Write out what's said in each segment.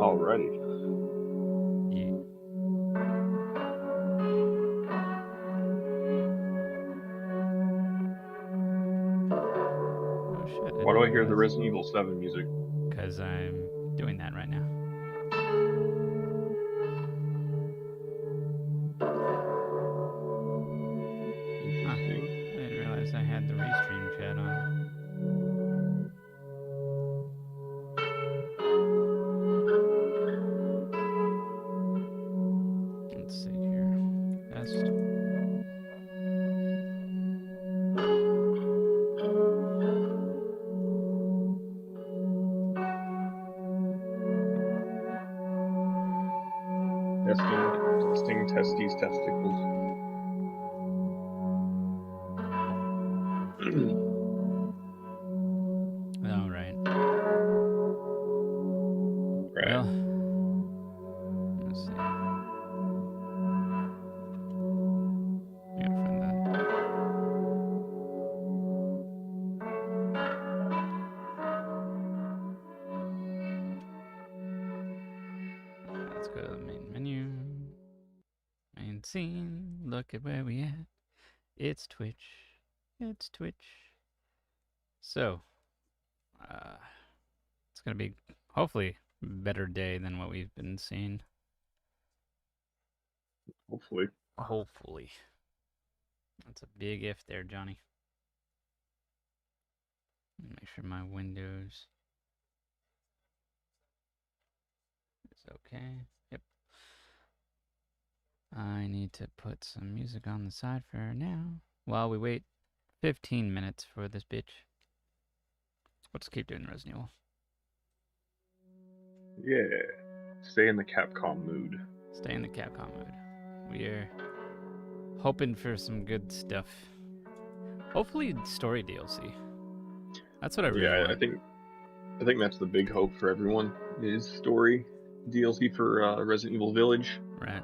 Alrighty. Yeah. Oh shit! Why do I hear the Resident Evil 7 music? Because I'm doing that right now. Interesting. I didn't realize I had the restream chat on. Let's see here. Best. Testing, testes, testicles. All right. Right. Well, let's see. Yeah, from that. Let's go to the main menu. Main scene. Look at where we at. It's Twitch. It's Twitch. So, it's gonna be hopefully a better day than what we've been seeing. Hopefully. Hopefully. That's a big if there, Johnny. Make sure my Windows is okay. Yep. I need to put some music on the side for now while we wait 15 minutes for this bitch. Let's keep doing Resident Evil. Yeah. Stay in the Capcom mood. Stay in the Capcom mood. We are hoping for some good stuff. Hopefully, story DLC. That's what I really want. I think that's the big hope for everyone is story DLC for Resident Evil Village. Right.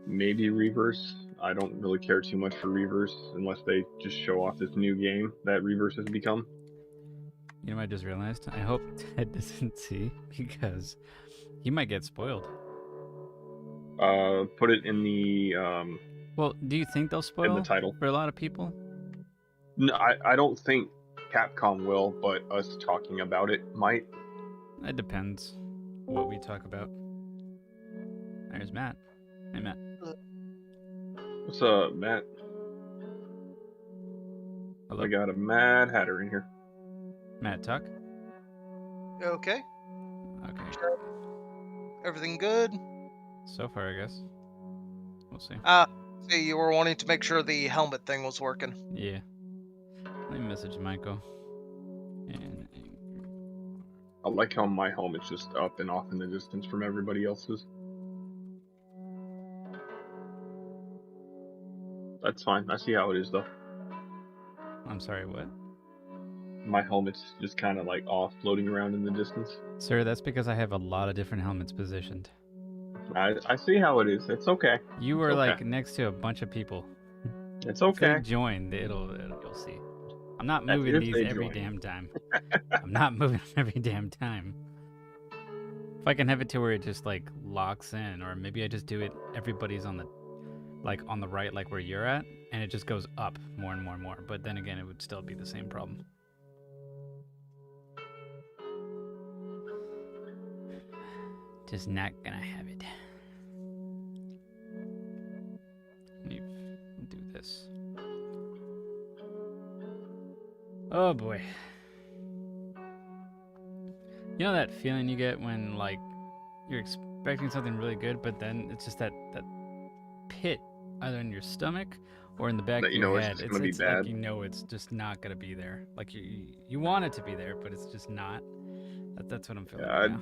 Maybe Reverse. I don't really care too much for Reverse unless they just show off this new game that Reverse has become. You know what I just realized? I hope Ted doesn't see because he might get spoiled. Put it in the Well, do you think they'll spoil in the title for a lot of people? No, I don't think Capcom will, but us talking about it might. It depends what we talk about. There's Matt. Hey, Matt. What's up, Matt? Hello. I got a Mad Hatter in here. Matt, talk. Okay. Okay. Everything good? So far, I guess. We'll see. See, you were wanting to make sure the helmet thing was working. Yeah. Let me message Michael. And I like how my helmet's just up and off in the distance from everybody else's. That's fine. I see how it is, though. I'm sorry, what? my helmet's just kind of like off, floating around in the distance. Sir, that's because I have a lot of different helmets positioned. I see how it is. It's okay. You It's were okay. like next to a bunch of people. It's If they okay. join, you'll see. I'm not That's moving if these they every join. damn time. I'm not moving them every damn time. If I can have it to where it just like locks in, or maybe I just do it, everybody's on the on the right, like where you're at, and it just goes up more and more and more. But then again, it would still be the same problem. Just not gonna have it. Do this. Oh boy. You know that feeling you get when like you're expecting something really good, but then it's just that pit either in your stomach or in the back That of you your know it's head. just gonna be It's bad. like you know it's just not gonna be there. Like you want it to be there, but it's just not. That's what I'm feeling right now.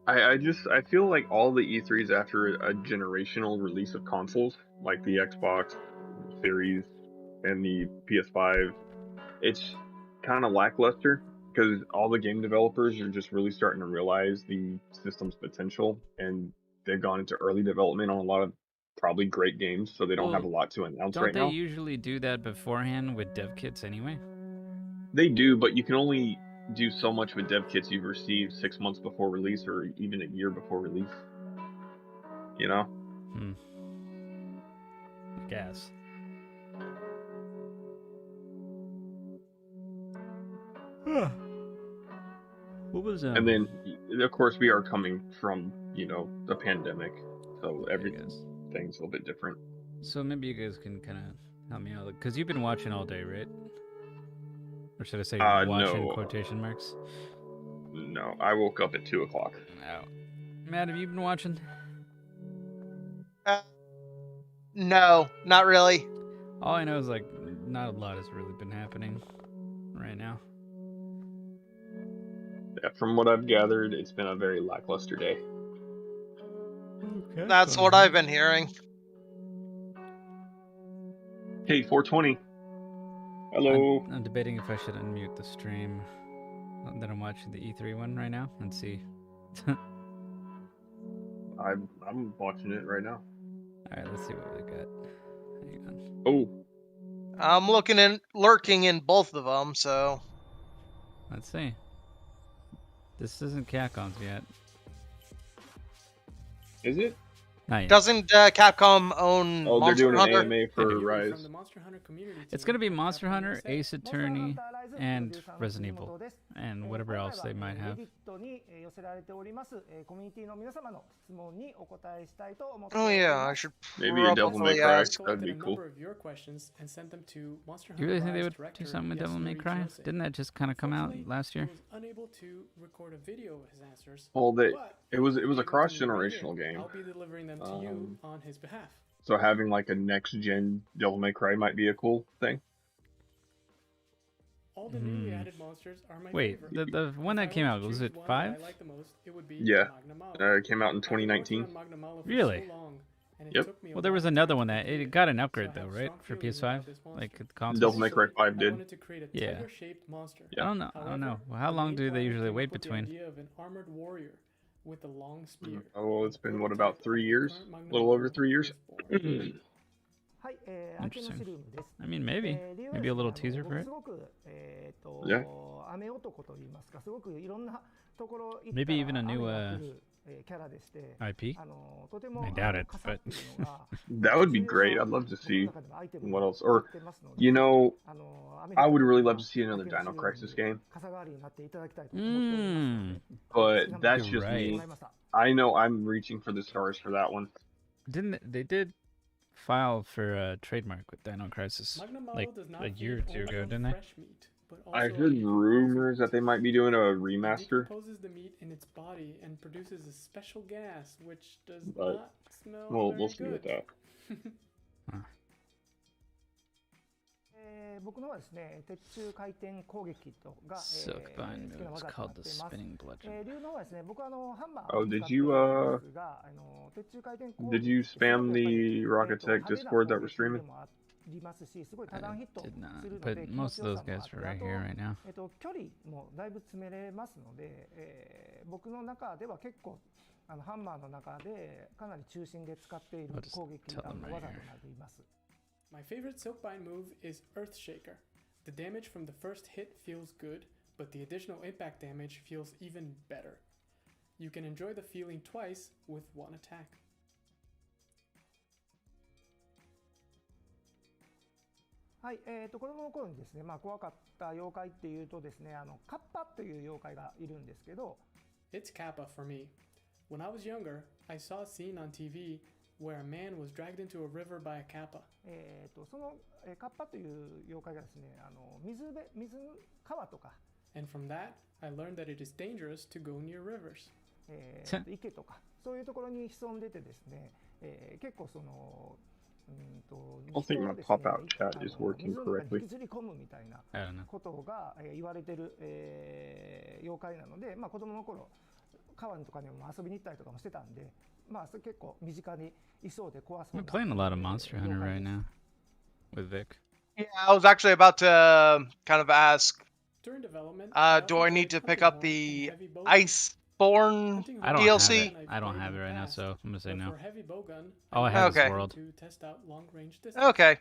I feel like all the E3s after a generational release of consoles, like the Xbox Series and the PS5, it's kind of lackluster because all the game developers are just really starting to realize the system's potential, and they've gone into early development on a lot of probably great games, so they don't have a lot to announce Don't right they now. usually do that beforehand with dev kits anyway? They do, but you can only do so much with dev kits you've received 6 months before release or even a year before release. You know? I guess. What was And then, of course, we are coming from, the pandemic, so thing's everything's a little bit different. So maybe you guys can kind of help me out, because you've been watching all day, right? Or should I say watching No. quotation marks? No, I woke up at 2 o'clock. No. Matt, have you been watching? No, not really. All I know is like not a lot has really been happening right now. Yeah, from what I've gathered, it's been a very lackluster day. Okay. That's what I've been hearing. Hey, 420. Hello. I'm debating if I should unmute the stream that I'm watching the E3 one right now and see. I'm watching it right now. All right, let's see what we got. Hang on. Oh. I'm lurking in both of them, so. Let's see. This isn't Capcom's yet. Is it? Not yet. Doesn't Capcom own Oh, Monster they're doing Hunter? an AMA for Rise. It's going to be Monster Hunter, Ace Attorney, and Resident Evil, and whatever else they might have. Oh yeah, I should maybe a Devil May probably Cry. ask. That'd be cool. You really think they would do something with Devil May Cry? Didn't that just kind of come out last year? Well, it was a cross-generational game. I'll be delivering them to you on his behalf. So having like a next-gen Devil May Cry might be a cool thing. All the newly added monsters are my Wait, favorite. the one that came out, was it 5? Yeah, it came out in 2019. Really? Yep. Well, there was another one that it got an upgrade though, right, for PS5, like the console. Devil May Cry 5 did. Yeah. I don't know. Well, how long do they usually wait between? With a long spear. Oh, it's been what, about 3 years? A little over 3 years. Interesting. I mean, maybe a little teaser for it. Yeah. Maybe even a new IP. I doubt it, but that would be great. I'd love to see what else. Or, I would really love to see another Dino Crisis game. But that's just me. I know I'm reaching for the stars for that one. They did file for a trademark with Dino Crisis like a year or two ago, didn't they? I heard rumors that they might be doing a remaster. It decomposes the meat in its body and produces a special gas which does But not smell we'll very see good. with that. Silkbind moves called the spinning bludgeon. Oh, did you spam the Rocket Tech Discord that we're streaming? りますし、すごい多 I 段ヒット did not, するの but で気持 most ち of よ those さもあ guys って、 are あ right と here right now. 距離もだいぶ詰めれますので、僕の中では結構ハンマーの中でかなり中心で使っている I'll just 攻撃 tell them right 技 here. となっています。 My favorite Silkbind move is Earthshaker. The damage from the first hit feels good, but the additional impact damage feels even better. You can enjoy the feeling twice with one attack. はい、子供の頃にですね、怖かった妖怪っていうとですね、カッパという妖怪がいるんですけど、 It's Kappa for me. When I was younger, I saw a scene on TV where a man was dragged into a river by a kappa. そのカッパという妖怪がですね、川とか、 And from that, I learned that it is dangerous to go near rivers. 池とかそういうところに潜んでてですね、結構その I don't think my pop-out chat is working 水の中に correctly. 引きずり込むみたいな I don't know. ことが言われてる妖怪なので、子供の頃川とかにも遊びに行ったりとかもしてたんで、それ結構身近にいそうで怖そう I'm な playing a lot of Monster Hunter 妖怪 right です。 now with Vic. Yeah, I was actually about to kind of ask, During development, do I need to pick up the Iceborne I don't have DLC? it. I don't have it right now, so I'm gonna say no. For heavy bowgun, Oh, I have Okay. this world. to test out long range distance. Okay.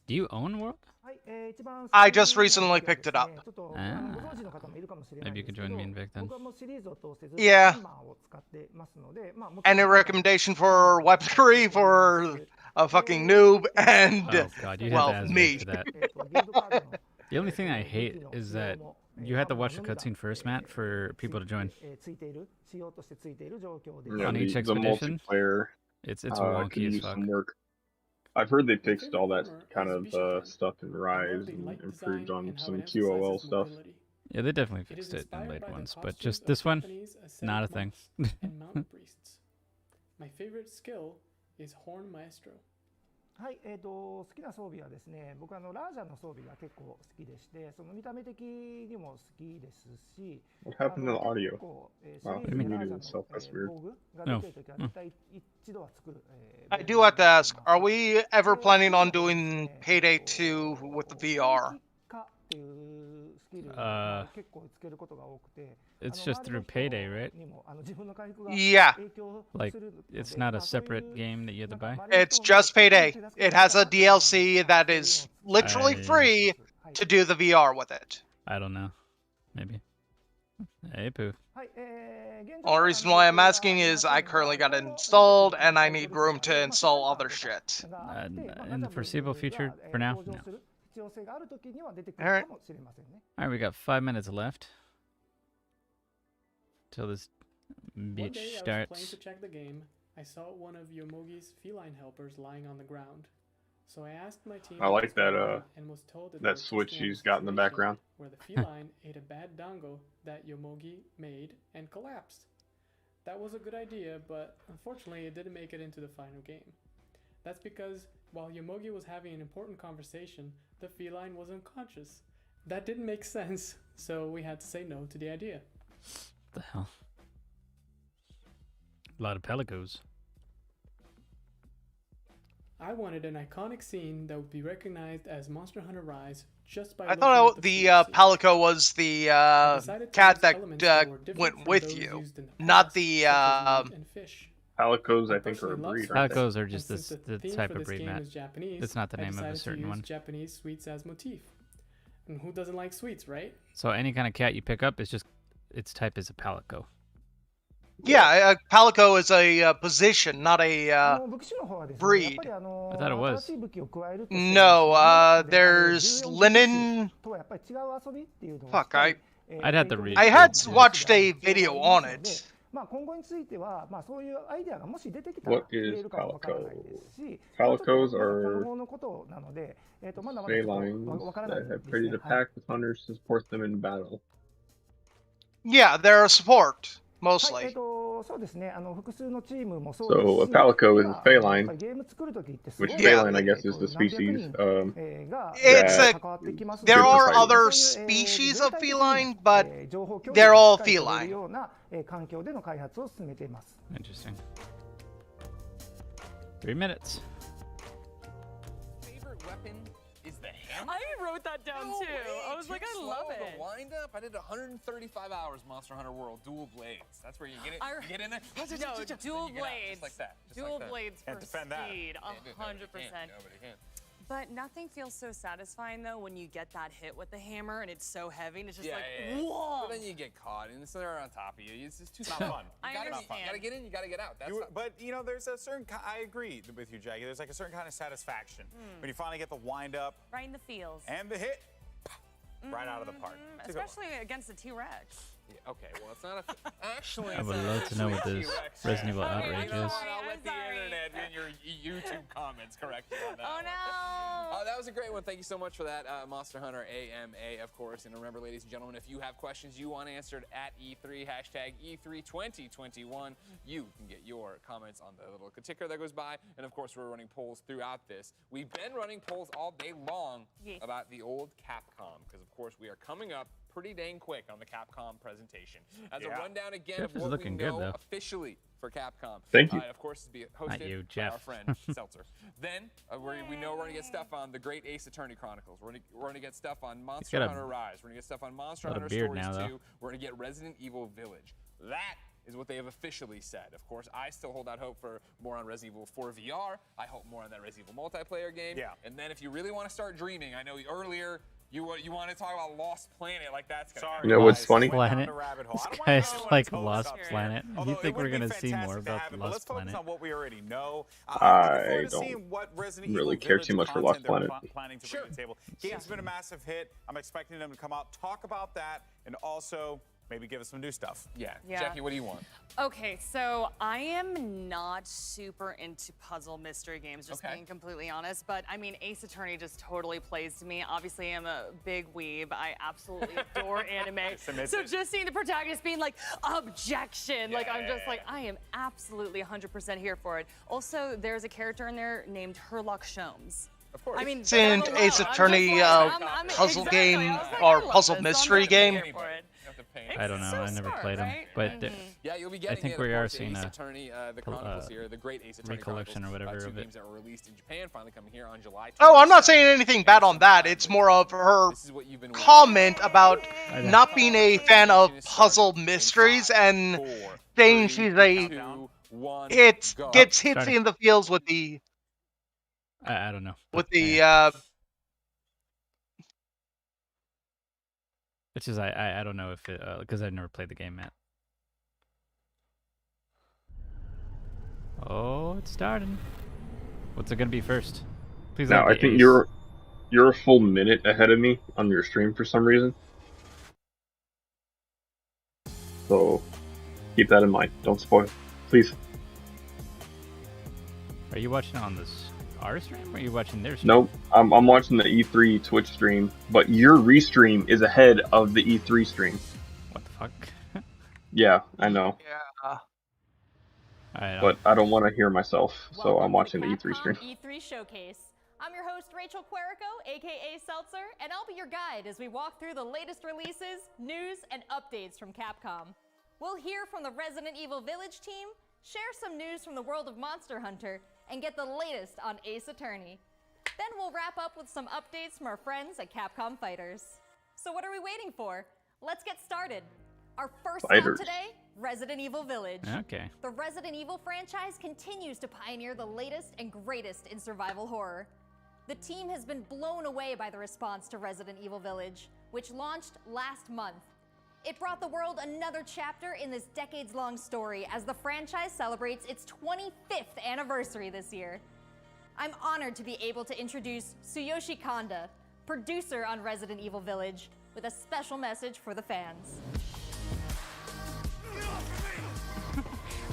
Do you own World? はい、一番 I 好きな just recently 武器は picked です it up. ね、ちょっとごあー存知の方もいるかもしれない Maybe ん you で could すけ join ど、 me in Vic then. 僕はもうシリーズを通してずっと Yeah. ハンマーを使ってますので、Any recommendation for weaponry for a fucking noob and Oh god, you well, have to ask me. Vic for that. ギルドカードの The only thing I hate is that you had to watch the cutscene first, Matt, for people to join. ついている仕様としてついている状況です。 Yeah, On each the expedition? multiplayer It's could wonky as use fuck. some work. I've heard they My fixed favorite all that armor kind is of Bishogun. stuff in I love Rise the and light improved design on and how some it QOL emphasizes stuff. mobility. Yeah, they definitely It is fixed it in inspired late by the ones, but costumes just of this one, Japanese ascetic not a thing. monks and mountain priests. My favorite skill is Horn Maestro. はい、好きな装備はですね、僕はラージャの装備が結構好きでして、その見た目的にも好きですし、 What happened to the audio? 結構シリ Wow, ーズ it でラー muted ジャの itself. That's weird. 防具が出てるときは絶対一度は作る。 I do have to ask, are we ever planning on doing Payday 2 with the VR? っていうスキルを結構つけることが多くて、 it's just through Payday, right? にも自分の回復が Yeah. 影響 Like, するので、 it's not a separate game that you have to buy? It's just Payday. It has a DLC that is literally I- free to do the VR with it. I don't know. Maybe. Hey, Pooh. はい、Only reason why I'm asking is I currently got it installed and I need room to install other shit. In the foreseeable future, for now, no. 必要性がある時には出てくるかもしれませんね。 Alright, we got 5 minutes left. Till this One bitch day I was playing starts. to check the game. I saw one of Yomogi's feline helpers lying on the ground. So I asked my team. I like what's going that, on and was told that they that were switch testing a he's got in the situation background. Where the feline ate a bad dango that Yomogi made and collapsed. That was a good idea, but unfortunately it didn't make it into the final game. That's because while Yomogi was having an important conversation, the feline was unconscious. That didn't make sense, so we had to say no to the idea. What the hell? A lot of pelicos. I wanted an iconic scene that would be recognized as Monster Hunter Rise just by I looking thought at the food scene. Palico was the I decided to cat use that elements that were different went from with those you, used in the not past, the such as meat and fish. Palicos, I I think, are a personally love breed, sweets, aren't they? Palicos are and just since the theme type for of this breed, game Matt. is Japanese, It's not the I name of a decided to certain use one. Japanese sweets as motif. And who doesn't like sweets, right? So any kind of cat you pick up is just its type is a palico. Yeah, Palico is a position, not a 武器種の方はですね、 breed. やっぱり I thought it was. 新しい武器を加えるとしても No, ですね、 there's 14武器 linen. とはやっぱり違う遊びっていうのを Fuck, しっかり I'd have to read. I had Yeah. watched a video on it. まあ今後については、まあそういうアイデアがもし出てきた What ら is 入れるかもわからないですし、 Palicos まあ are 今後のことなので、まだまだちょっと felines わからない that で have す created ね a。pack with hunters to support them in battle. Yeah, they're a support はい、 mostly. そうですね。複数のチームもそう So です a し、 palico is 今 a feline, やっぱりゲーム作るときってすごい which いや feline, I guess, is the 何百 species 人 that It's a- 関わってきます There ー are Different other そういう species of 全体的に feline, but 情報共 they're 有 all をしっかり取れ feline. るような環境での開発を進めています。 Interesting. 3 minutes. Favorite weapon is the hammer. I wrote that down No too. way. I was like, Too I slow, love it. The wind up. I did 135 hours Monster Hunter World dual blades. That's where you get it. You get in there. No, then dual you get out, blades. just like that. Just Dual like that. blades Can't for defend that. speed, Can't do it. 100%. Nobody can. But nothing feels so satisfying though when you get that hit with the hammer and it's so heavy and it's just like, yeah. whoa. But then you get caught and they're on top of you. It's just too Not slow. fun. I You understand. gotta get in, you gotta get out. That's not- But you know, there's a certain. I agree with you, Jackie. There's like a certain kind of satisfaction when you finally get the wind up Right in the feels. and the hit, right out of the park. It's a good one. Especially against the T-Rex. Yeah, okay, well, it's not a. Actually, I it's would not love to know what actually this T-Rex. Resident Evil Okay, I'm outrage sorry. is. I'll let I'm the sorry. internet and your YouTube comments correct you on that. Oh one. no. That was a great one. Thank you so much for that, Monster Hunter AMA, of course. And remember, ladies and gentlemen, if you have questions you want answered at E3, hashtag E32021, you can get your comments on the little ticker that goes by. And of course, we're running polls throughout this. We've been running polls all day long Yes. about the old Capcom, because of course we are coming up pretty dang quick on the Capcom presentation. As a rundown again Jeff of is what looking we good, know though. officially for Capcom. Thank you. Of course, to be hosted Not you, by our Jeff. friend Seltzer. Then we know we're gonna get stuff on the Great Ace Attorney Chronicles. We're gonna get stuff on Monster got a- Hunter Rise. We're gonna get stuff on Monster got a Hunter beard Stories now, though. 2. We're gonna get Resident Evil Village. That is what they have officially said. Of course, I still hold out hope for more on Resident Evil 4 VR. I hope more on that Resident Evil multiplayer game. Yeah. And then if you really want to start dreaming, I know earlier you want to talk about Lost Planet, like that's gonna Sorry, happen. You know what's guys. funny? Went down Planet. the rabbit hole. This I don't guy's wanna- I don't wanna like close Lost up here. Planet. Although You it think would we're be gonna see more fantastic to about have it, but Lost let's focus Planet? on what we already know. I'm looking I forward to don't seeing what Resident really Evil care Village too much for Lost content they're Planet. planning to bring to the table. Game's been a massive hit. I'm expecting them to come out, talk about that, and also maybe give us some new stuff. Yeah. Yeah. Jackie, what do you want? Okay, so I am not super into puzzle mystery games, just Okay. being completely honest. But I mean, Ace Attorney just totally plays to me. Obviously, I'm a big weeb. I absolutely adore anime. So just seeing the protagonist being like, objection, like I'm just like, I am absolutely 100% here for it. Also, there's a character in there named Herlock Sholmes. Of course. I mean, It's in LOL, Ace I'm just Attorney, like, puzzle exactly, game I was like, or I love puzzle this, mystery I'm definitely game. here for it. I don't know. So I never smart, played them, right? but Yeah, you'll be getting think it, we of are course, seeing Ace a Attorney, the Chronicles here, the Great Ace Attorney recollection or Chronicles, whatever two of it. games that were released in Japan, finally coming here on July 10th. Oh, I'm not saying anything bad on that. It's more of her This is what you've been waiting comment about I know. not being a fan of puzzle mysteries and saying she's a gets hitsy Starting. in the feels with the I don't know. with but, the Which is I don't know if it because I've never played the game yet. Oh, it's starting. What's it gonna be first? Please. Now let it I be think Ace. you're a full minute ahead of me on your stream for some reason. So keep that in mind. Don't spoil, please. Are you watching on our stream or are you watching their stream? Nope, I'm watching the E3 Twitch stream, but your restream is ahead of the E3 stream. What the fuck? Yeah, I know, Alright, but I don't want to hear myself, so I'm watching the E3 stream. E3 Showcase. I'm your host, Rachel Querico, aka Seltzer, and I'll be your guide as we walk through the latest releases, news, and updates from Capcom. We'll hear from the Resident Evil Village team, share some news from the world of Monster Hunter, and get the latest on Ace Attorney. Then we'll wrap up with some updates from our friends at Capcom Fighters. So what are we waiting for? Let's get started. Our first stop Fighters. today, Resident Evil Village. Okay. The Resident Evil franchise continues to pioneer the latest and greatest in survival horror. The team has been blown away by the response to Resident Evil Village, which launched last month. It brought the world another chapter in this decades-long story as the franchise celebrates its 25th anniversary this year. I'm honored to be able to introduce Tsuyoshi Kanda, producer on Resident Evil Village, with a special message for the fans.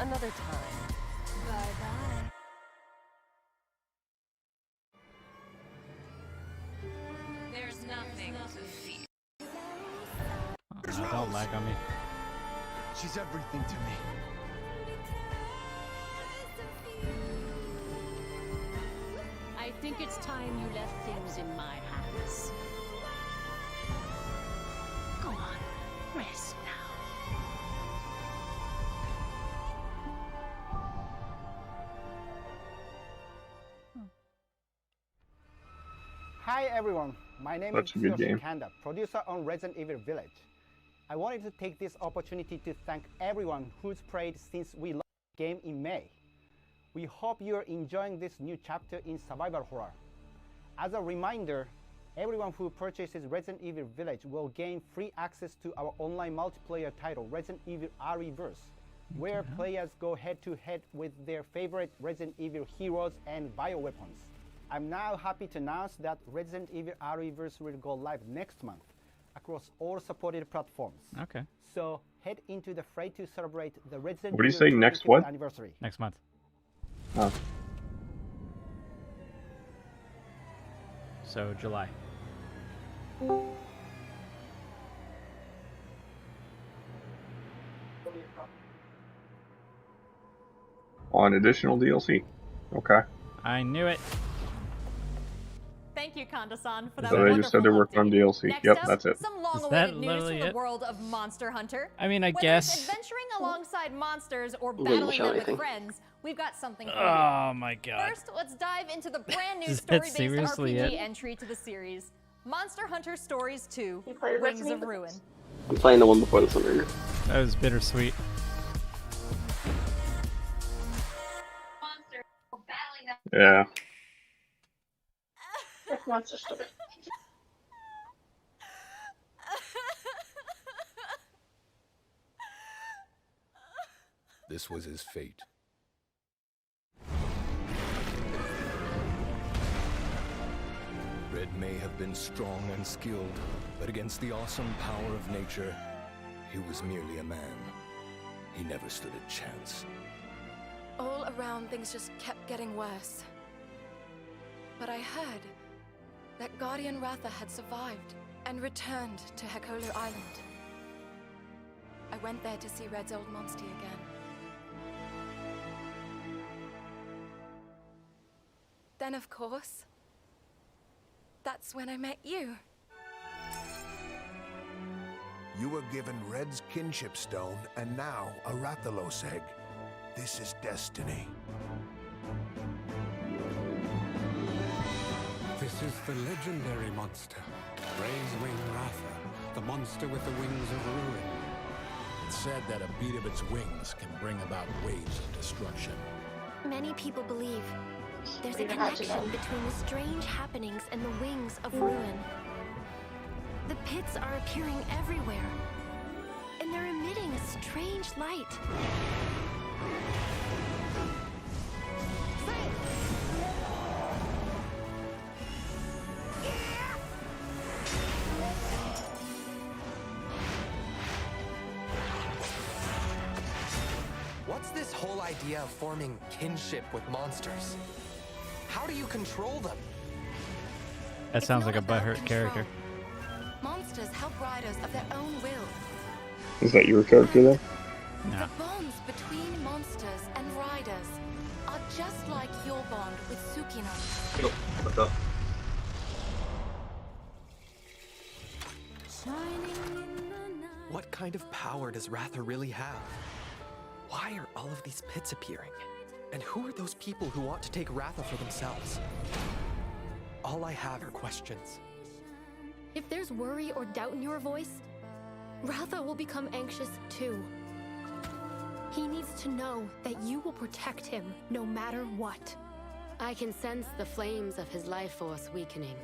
Another time. Bye-bye. There's nothing to fear. Oh, don't lag on me. She's everything to me. I think it's time you left things in my hands. Go on, rest now. Hi everyone, my name Such is a good Tsuyoshi game. Kanda, producer on Resident Evil Village. I wanted to take this opportunity to thank everyone who's played since we launched the game in May. We hope you're enjoying this new chapter in survival horror. As a reminder, everyone who purchases Resident Evil Village will gain free access to our online multiplayer title, Resident Evil Re:Verse, where players go head-to-head with their favorite Resident Evil heroes and bioweapons. I'm now happy to announce that Resident Evil Re:Verse will go live next month across all supported platforms. Okay. So head into the fray to celebrate the Resident What do you Evil say, next 25th what? anniversary. Next month. Oh. So July. On additional DLC. Okay. I knew it. Thank you, Kanda-san, for that So they wonderful just said they're working on update. DLC. Next Yep, up, that's it. some Is long-awaited that news literally from the it? world of Monster Hunter. I mean, I Whether guess. it's adventuring alongside monsters or didn't battling show them anything. with friends, we've got something for Oh you. my god. First, let's dive into the brand new Is that story-based seriously RPG it? entry to the series, Monster Hunter Stories 2: You played Wings Resident of Evil? Ruin. I'm playing the one before this one right now. That was bittersweet. Yeah. That's Monster Story. This was his fate. Red may have been strong and skilled, but against the awesome power of nature, he was merely a man. He never stood a chance. All around, things just kept getting worse. But I heard that Guardian Ratha had survived and returned to Hekolu Island. I went there to see Red's old monstie again. Then, of course, that's when I met you. You were given Red's kinship stone and now a Rathalos egg. This is destiny. This is the legendary monster, Ray's Wing Ratha, the monster with the wings of ruin. It's said that a beat of its wings can bring about waves of destruction. Many people believe there's a Read about connection it. between the strange happenings and the wings of ruin. The pits are appearing everywhere, and they're emitting a strange light. What's this whole idea of forming kinship with monsters? How do you control them? That It's sounds not like a about butthurt control. character. Monsters help riders of their own will. Is that your character there? No. The bonds between monsters and riders are just like your bond with Tsukino. Yo, what's up? What kind of power does Ratha really have? Why are all of these pits appearing? And who are those people who want to take Ratha for themselves? All I have are questions. If there's worry or doubt in your voice, Ratha will become anxious too. He needs to know that you will protect him no matter what. I can sense the flames of his life force weakening.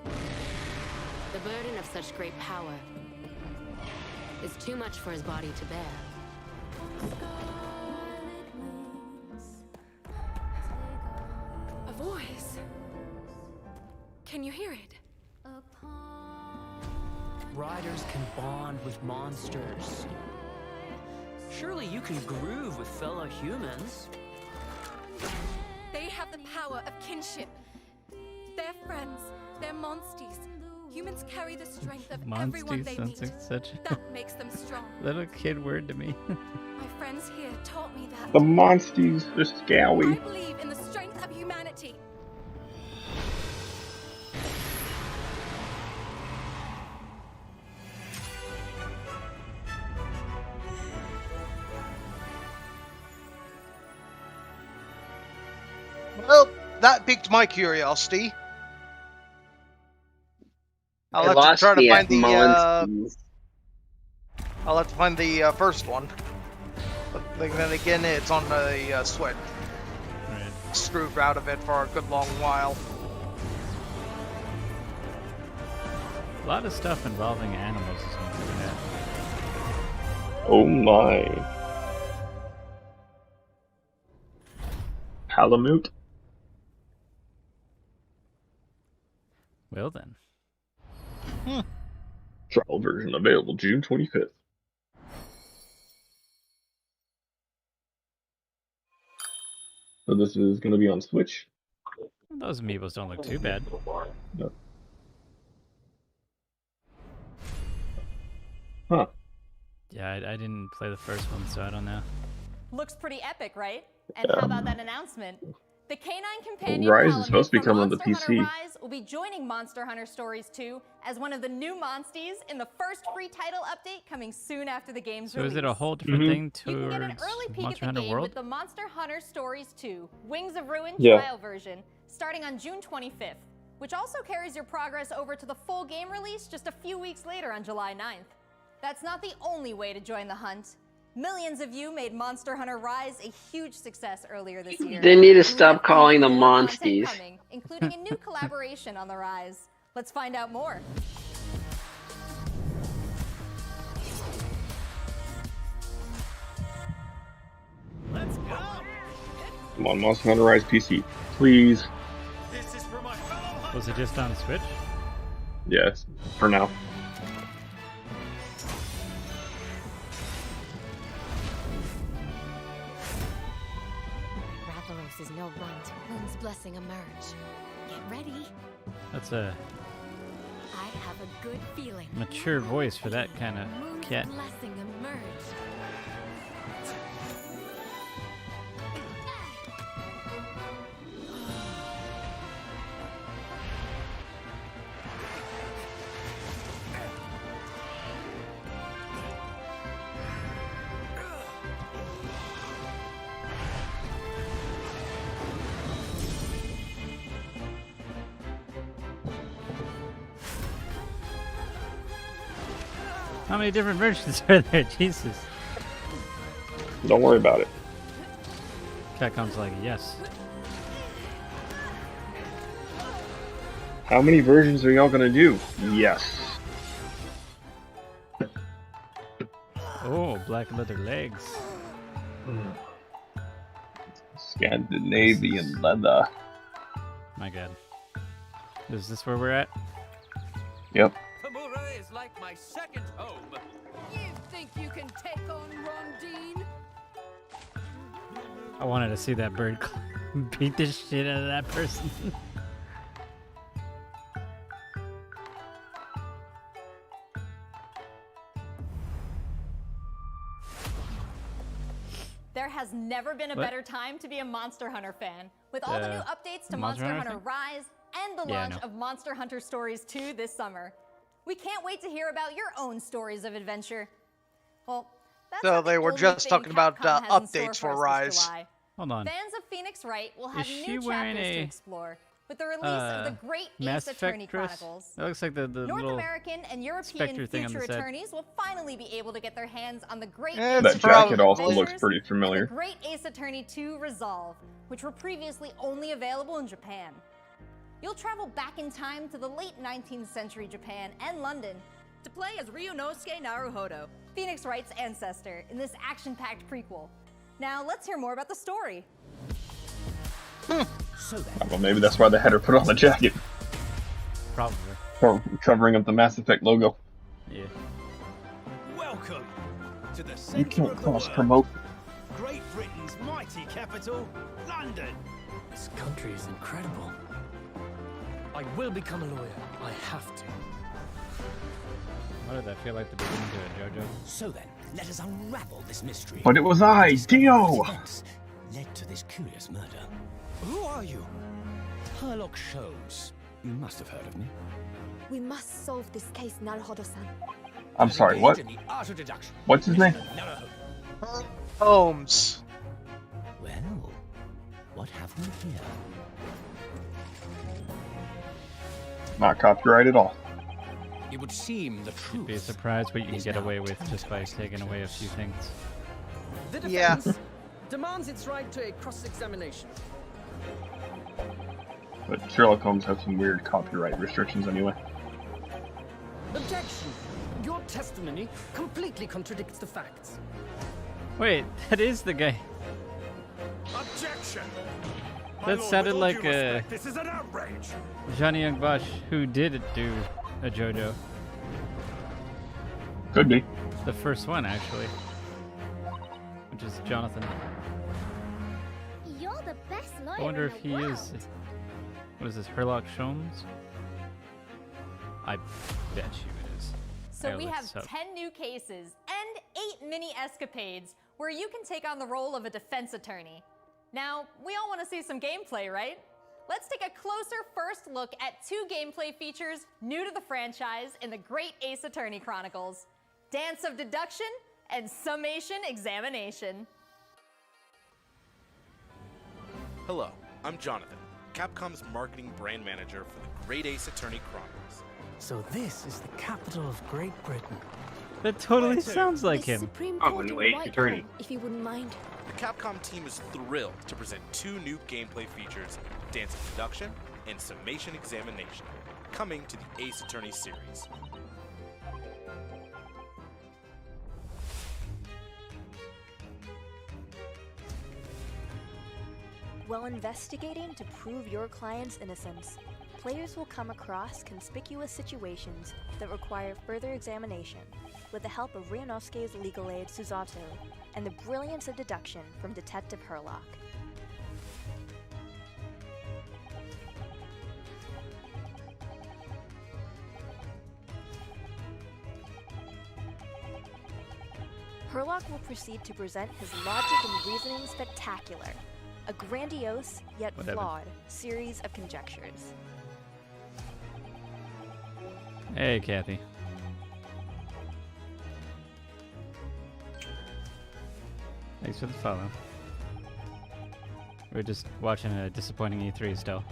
The burden of such great power is too much for his body to bear. A voice. Can you hear it? Riders can bond with monsters. Surely you can groove with fellow humans. They have the power of kinship. They're friends. They're monsties. Humans carry the strength of everyone Monstie they sounds meet. like such a That makes them strong. little kid word to me. My friends here taught me that. The monsties, the I scowy. believe in the strength of humanity. Well, that piqued my curiosity. I'll I have to lost try to the find the. Monsters. I'll have to find the first one. But then again, it's on the Switch. Right. Screwed out of it for a good long while. A lot of stuff involving animals is going to do that. Oh my. Palamute? Well then. Trial version available June 25th. So this is going to be on Switch? Those amiibos don't look too bad. No. Huh. Yeah, I didn't play the first one, so I don't know. Looks pretty epic, right? And how about that announcement? The Canine Companion Rise is supposed to be from coming on the Monster Hunter PC. Rise will be joining Monster Hunter Stories 2 as one of the new Monsties in the first free title update coming soon after the game's So release. is it a whole different thing You can get an towards early peek Monster at the Hunter game World? with the Monster Hunter Stories 2 Wings of Ruin Yeah. trial version starting on June 25th, which also carries your progress over to the full game release just a few weeks later on July 9th. That's not the only way to join the hunt. Millions of you made Monster Hunter Rise a huge success earlier this year. They need to And we stop have calling even them more content Monsties. coming, including a new collaboration on the Rise. Let's find out more. Come on, Monster Hunter Rise PC. Please. Was it just on Switch? Yes, for now. Rathalos is no runt. Moon's blessing emerge. Get ready. That's a I have a good feeling. mature voice for that kind of Moon's cat. blessing emerge. How many different versions are there? Jesus. Don't worry about it. Capcom's like, yes. How many versions are y'all gonna do? Yes. Oh, black leather legs. Scandinavian leather. My god. Is this where we're at? Yep. Kamura is like my second home. You think you can take on Rondine? I wanted to see that bird beat the shit out of that person. There has never been a What? better time to be a Monster Hunter fan. With all the new updates to Monster Hunter thing? Rise and the Yeah, I launch know. of Monster Hunter Stories 2 this summer. We can't wait to hear about your own stories of adventure. Well, that's So not the they were only just thing talking about Capcom has in store updates for us this Rise. July. Hold on. Fans of Phoenix Wright will have Is she new wearing chapters to a, explore with the release of the Great Mass Ace Attorney Effect dress? Chronicles. That looks like the North little American and European Spectre thing on future the side. attorneys will finally be able to get their hands on the Great Eh, Ace That it's Attorney jacket also Adventures looks pretty and familiar. the Great Ace Attorney 2 Resolve, which were previously only available in Japan. You'll travel back in time to the late 19th century Japan and London to play as Ryunosuke Naruhodo, Phoenix Wright's ancestor, in this action-packed prequel. Now, let's hear more about the story. Well, maybe that's why they had her put on the jacket. Probably. For covering up the Mass Effect logo. Yeah. Welcome to the You centre can't of the cross world. promote. Great Britain's mighty capital, London. This country is incredible. I will become a lawyer. I have to. Why did that feel like the beginning to a JoJo? So then, let us unravel this mystery. But it was I, Dio! Events led to this curious murder. Who are you? Herlock shows. You must have heard of me. We must solve this case, Naruhodo-san. I'm sorry, what? In the art of deduction. What's his name? Holmes. Well, what have we here? Not copyright at all. It would seem the truth. Be surprised what you can is get now away with just by taking away a few things. The Yeah. defense demands its right to a cross-examination. But Sherlock Holmes has some weird copyright restrictions anyway. Objection! Your testimony completely contradicts the facts. Wait, that is the guy. Objection! That sounded like This is an outrage! Johnny Young Bosch, who did do a JoJo. Could be. The first one, actually. Which is Jonathan. You're the best lawyer I wonder in if the he world. is. What is this, Sherlock Holmes? I bet you it is. So I we looked have this up. 10 new cases and 8 mini escapades where you can take on the role of a defense attorney. Now, we all want to see some gameplay, right? Let's take a closer first look at 2 gameplay features new to the franchise in the Great Ace Attorney Chronicles: Dance of Deduction and Summation Examination. Hello, I'm Jonathan, Capcom's marketing brand manager for the Great Ace Attorney Chronicles. So this is the capital of Great Britain. That totally sounds like him. Supreme I'm Court an in Ace Whitehall, Attorney. if you wouldn't mind. The Capcom team is thrilled to present 2 new gameplay features, Dance of Deduction and Summation Examination, coming to the Ace Attorney series. While investigating to prove your client's innocence, players will come across conspicuous situations that require further examination with the help of Ryunosuke's legal aid Susato and the brilliance of deduction from Detective Herlock. Herlock will proceed to present his logic and reasoning spectacular, a grandiose yet Whatever. flawed series of conjectures. Hey, Kathy. Thanks for the follow. We're just watching a disappointing E3 still.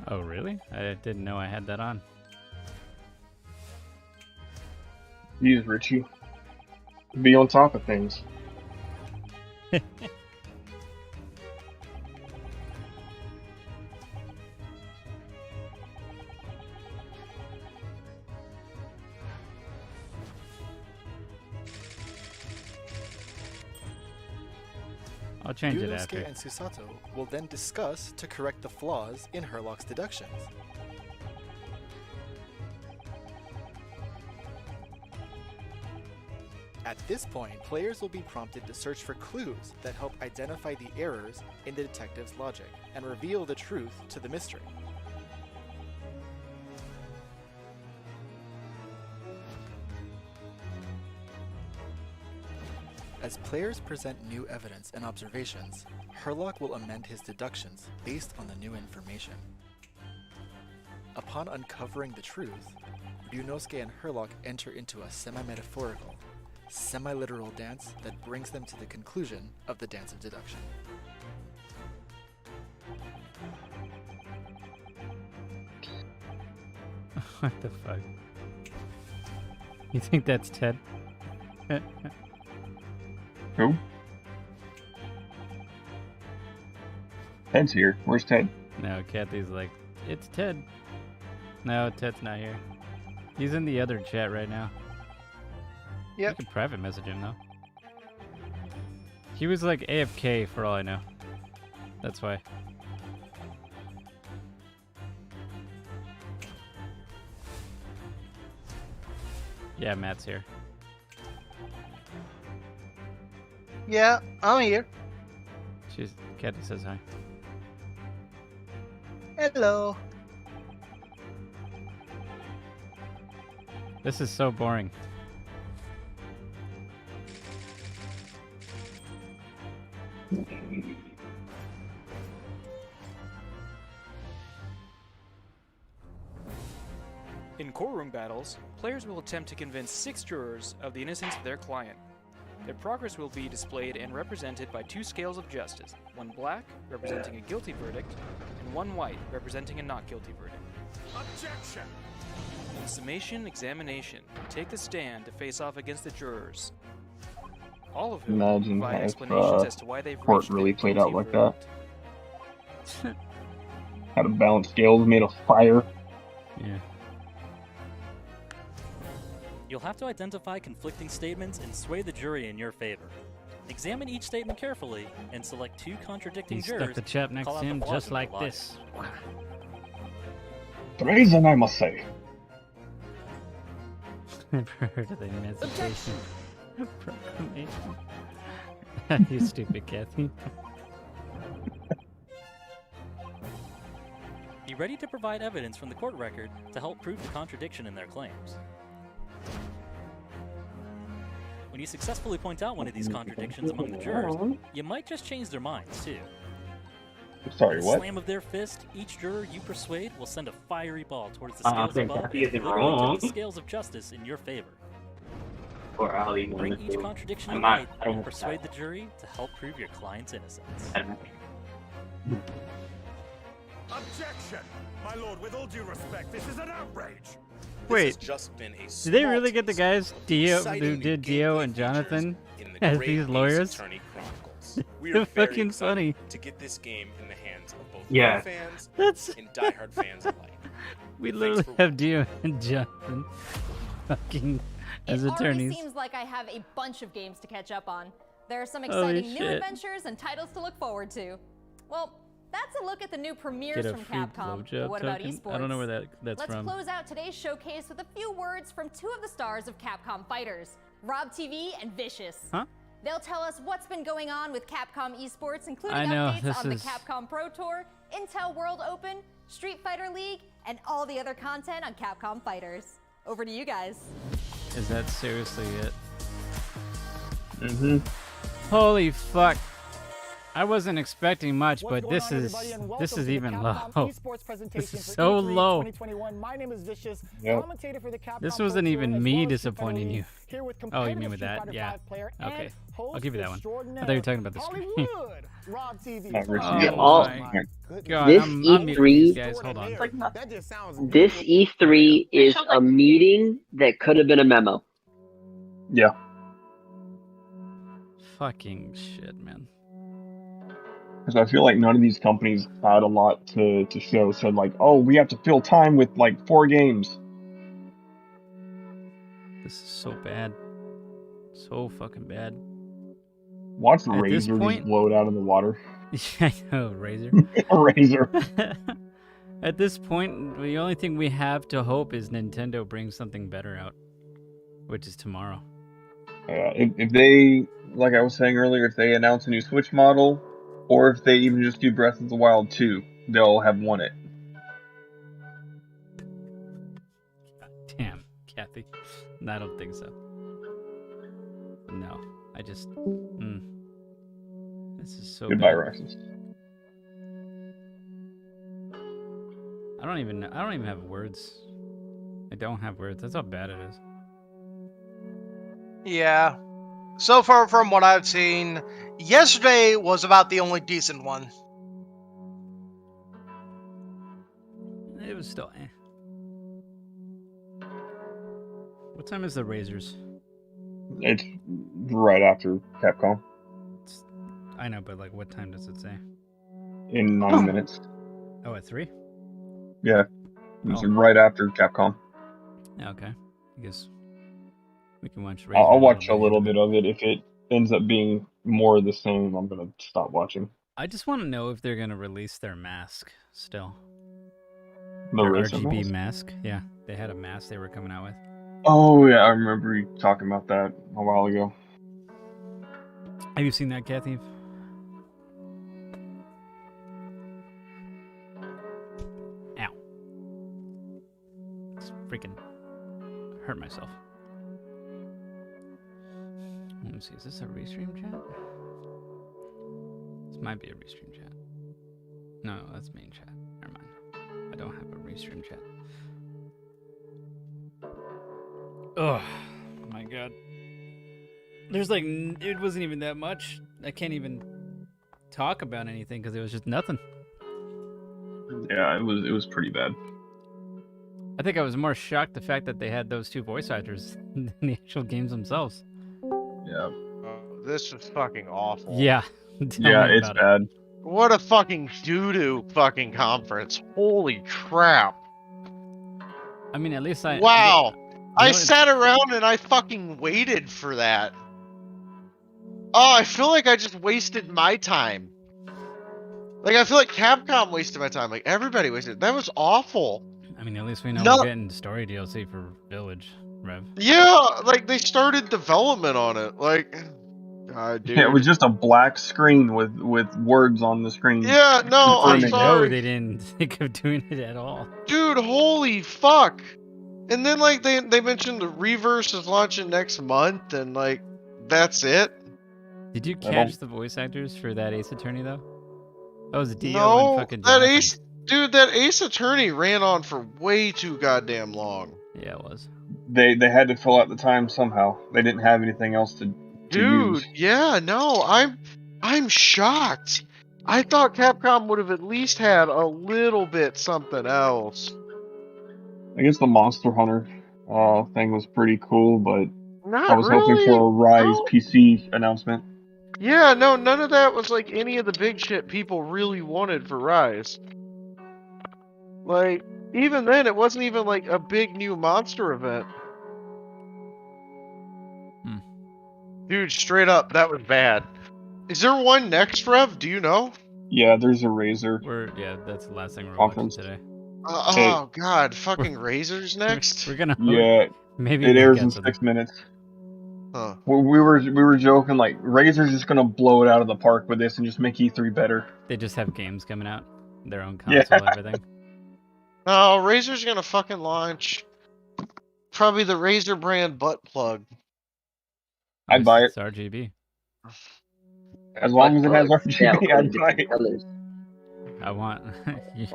Oh, really? I didn't know I had that on. Use Richie. Be on top of things. I'll change it Ryunosuke after. and Susato will then discuss to correct the flaws in Herlock's deductions. At this point, players will be prompted to search for clues that help identify the errors in the detective's logic and reveal the truth to the mystery. As players present new evidence and observations, Herlock will amend his deductions based on the new information. Upon uncovering the truth, Ryunosuke and Herlock enter into a semi-metaphorical, semi-literal dance that brings them to the conclusion of the dance of deduction. What the fuck? You think that's Ted? Who? Ted's here. Where's Ted? No, Kathy's like, it's Ted. No, Ted's not here. He's in the other chat right now. Yep. You can private message him though. He was like AFK for all I know. That's why. Yeah, Matt's here. Yeah, I'm here. Kathy says hi. Hello. This is so boring. In courtroom battles, players will attempt to convince 6 jurors of the innocence of their client. Their progress will be displayed and represented by 2 scales of justice, one black, representing a guilty verdict, and one white, representing a not guilty verdict. Objection! In summation examination, take the stand to face off against the jurors, all of whom Imagine provide if explanations as to why they've court reached really their played out guilty like verdict. that. Had a balanced scales made of fire. Yeah. You'll have to identify conflicting statements and sway the jury in your favor. Examine each statement carefully and select 2 contradicting He jurors. stuck the chap to next call to out the him flaws just in their like logic. this. Treason, I must say. Never heard of the Emancipation Proclamation. You stupid Kathy. Be ready to provide evidence from the court record to help prove the contradiction in their claims. When you successfully point out one of these contradictions among the jurors, you might just change their minds, too. Sorry, With a what? slam of their fist, each juror you persuade will send a fiery ball towards the I scales think above Kathy and isn't literally wrong. tip the scales of justice in your favor. Or Ali Bring wanted each to. contradiction I'm to not- light I don't and have persuade that. the jury to help prove your client's innocence. Objection! My lord, with all due respect, this is an outrage! Wait, has just been a did they really get the guys Dio exciting who new did Dio and Jonathan in the as Great these Ace lawyers? Attorney Chronicles. We They're are very fucking excited funny. to get this game in the hands of both Yeah. new fans That's- and diehard fans alike. We Thanks literally for have Dio and Jonathan fucking as It already attorneys. seems like I have a bunch of games to catch up on. There are some Holy exciting new shit. adventures and titles to look forward to. Well, that's a look at the new premieres Get a from free Capcom. blowjob But what about token? esports? I don't know where that's Let's from. close out today's showcase with a few words from 2 of the stars of Capcom Fighters, Rob TV and Vicious. Huh? They'll tell us what's been going on with Capcom esports, including I know, updates this on the is- Capcom Pro Tour, Intel World Open, Street Fighter League, and all the other content on Capcom Fighters. Over to you guys. Is that seriously it? Mm-hmm. Holy fuck. I wasn't expecting much, What's but going this on, is everybody, and this welcome is to the even Capcom low. esports presentation This is for so E3 low. 2021. My name is Vicious, Yep. commentator for the Capcom This Pro wasn't Tour, even as me well as Street Fighter disappointing League, you. here with Oh, you competitive mean with Street that? Fighter Yeah. V player Okay. and I'll host give you that one. I thought you were extraordinaire, talking about the screen. Hollywood, Rob TV. Not Richie. Oh Yeah, my This god, I'm muting these E3 guys. Hold on. That just sounds This E3 is a meeting that could have been a memo. Yeah. Fucking shit, man. Because I feel like none of these companies had a lot to show. So like, oh, we have to fill time with like 4 games. This is so bad. So fucking bad. Watch At this Razor point- just blow it out of the water. Yeah, I know, Razor. Razor. At this point, the only thing we have to hope is Nintendo brings something better out, which is tomorrow. If they, like I was saying earlier, if they announce a new Switch model, or if they even just do Breath of the Wild 2, they'll have won it. Damn, Kathy. I don't think so. No, I just. This is so Goodbye, bad. Roxas. I don't even have words. I don't have words. That's how bad it is. Yeah. So far from what I've seen, yesterday was about the only decent one. It was still. What time is the Razors? It's right after Capcom. I know, but like, what time does it say? In 9 minutes. Oh, at 3? Yeah. It's Oh. right after Capcom. Yeah, okay. I guess we can watch. I'll Razor watch a later. little bit of it. If it ends up being more of the same, I'm gonna stop watching. I just want to know if they're gonna release their mask still. The Their Razor RGB mask? mask. Yeah, they had a mask they were coming out with. Oh yeah, I remember you talking about that a while ago. Have you seen that, Kathy? Ow. It's freaking hurt myself. Let me see, is this a restream chat? This might be a restream chat. No, that's main chat. Never mind. I don't have a restream chat. Oh my god. There's like, it wasn't even that much. I can't even talk about anything because it was just nothing. Yeah, it was pretty bad. I think I was more shocked the fact that they had those two voice actors than the actual games themselves. Yeah. This is fucking awful. Yeah. Yeah, it's bad. What a fucking doo-doo fucking conference. Holy crap. I mean, at least I... Wow. I know, sat around and I fucking waited for that. Oh, I feel like I just wasted my time. Like, I feel like Capcom wasted my time. Like, everybody wasted. That was awful. I mean, at least we know No- we're getting story DLC for Village, Rev. Yeah, like, they started development on it. Like, God, dude. Yeah, it was just a black screen with words on the screen. Yeah, no, I'm No, sorry. they didn't think of doing it at all. Dude, holy fuck. And then, like, they mentioned the Reverse is launching next month, and, like, that's it. Did you catch the voice actors for that Ace Attorney, though? That was Dio No, and fucking that Jonathan. that Ace Attorney ran on for way too goddamn long. Yeah, it was. They had to fill out the time somehow. They didn't have anything else to Dude, use. yeah, no, I'm shocked. I thought Capcom would have at least had a little bit something else. I guess the Monster Hunter thing was pretty cool, but Not I was hoping really. for a Rise No. PC announcement. Yeah, no, none of that was like any of the big shit people really wanted for Rise. Like, even then, it wasn't even like a big new monster event. Dude, straight up, that was bad. Is there one next, Rev? Do you know? Yeah, there's a Razor. Yeah, that's the last thing we're Conference. watching today. Oh god, fucking Razors next? We're gonna Yeah, maybe it make airs in it to 6 minutes. Huh. We were joking like Razor's just gonna blow it out of the park with this and just make E3 better. They just have games coming out, their own console, everything. Oh, Razor's gonna fucking launch probably the Razer brand butt plug. I'd buy it. It's RGB. As long as it has RGB, Yeah, I'd buy it. colors. I want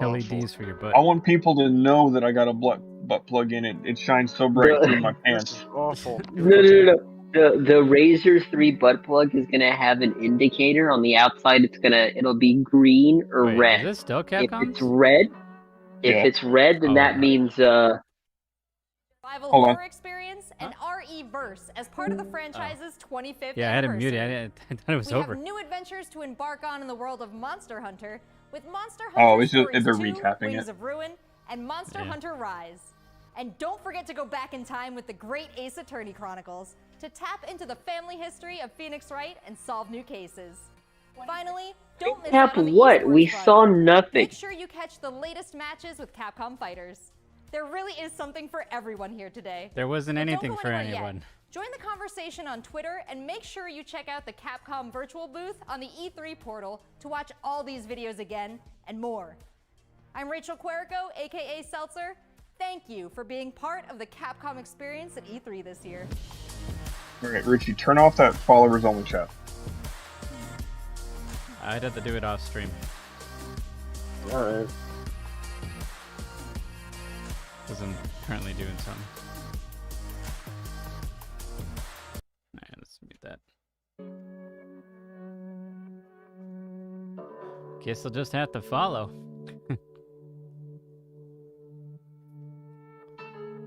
LEDs for your butt. I want people to know that I got a butt plug in it. It shines so bright through my pants. Awful. No. The Razer 3 butt plug is gonna have an indicator on the outside. It'll be green or Wait, red. is this still If Capcom's? it's red, then that means Survival Hold on. horror experience and RE Verse as part of the franchise's 25th Yeah, I had it anniversary. muted. I thought it was we over. have new adventures to embark on in the world of Monster Hunter with Monster Oh, Hunter it's just Stories they're 2, recapping Wings it. of Ruin, and Monster Yeah. Hunter Rise. And don't forget to go back in time with the great Ace Attorney Chronicles to tap into the family history of Phoenix Wright and solve new cases. Finally, don't miss out on the what? esports We front. saw nothing. Make sure you catch the latest matches with Capcom Fighters. There really is something for everyone here today. There wasn't But don't anything go for anywhere yet. anyone. Join the conversation on Twitter and make sure you check out the Capcom virtual booth on the E3 portal to watch all these videos again and more. I'm Rachel Querico, aka Seltzer. Thank you for being part of the Capcom experience at E3 this year. Alright, Richie, turn off that followers only chat. I'd have to do it off stream. Alright. Because I'm currently doing something. Alright, let's mute that. Guess I'll just have to follow.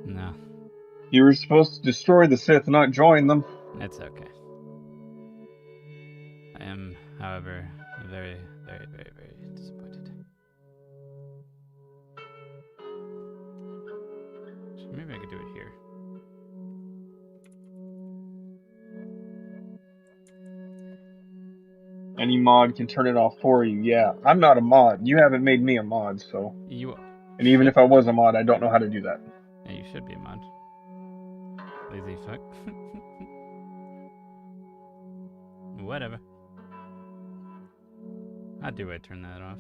No, You were supposed to destroy the Sith, not join them. it's okay. I am, however, very, very, very, very disappointed. So maybe I could do it here. Any mod can turn it off for you. Yeah, I'm not a mod. You haven't made me a mod, so. You. And even if I was a mod, I don't know how to do that. Yeah, you should be a mod. Lazy fuck. Whatever. How do I turn that off?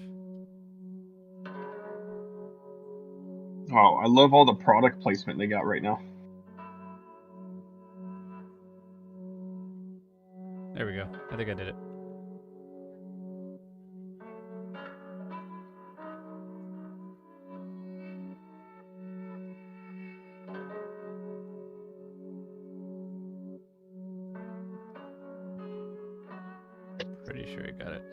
Oh, I love all the product placement they got right now. There we go. I think I did it. pretty sure I got it.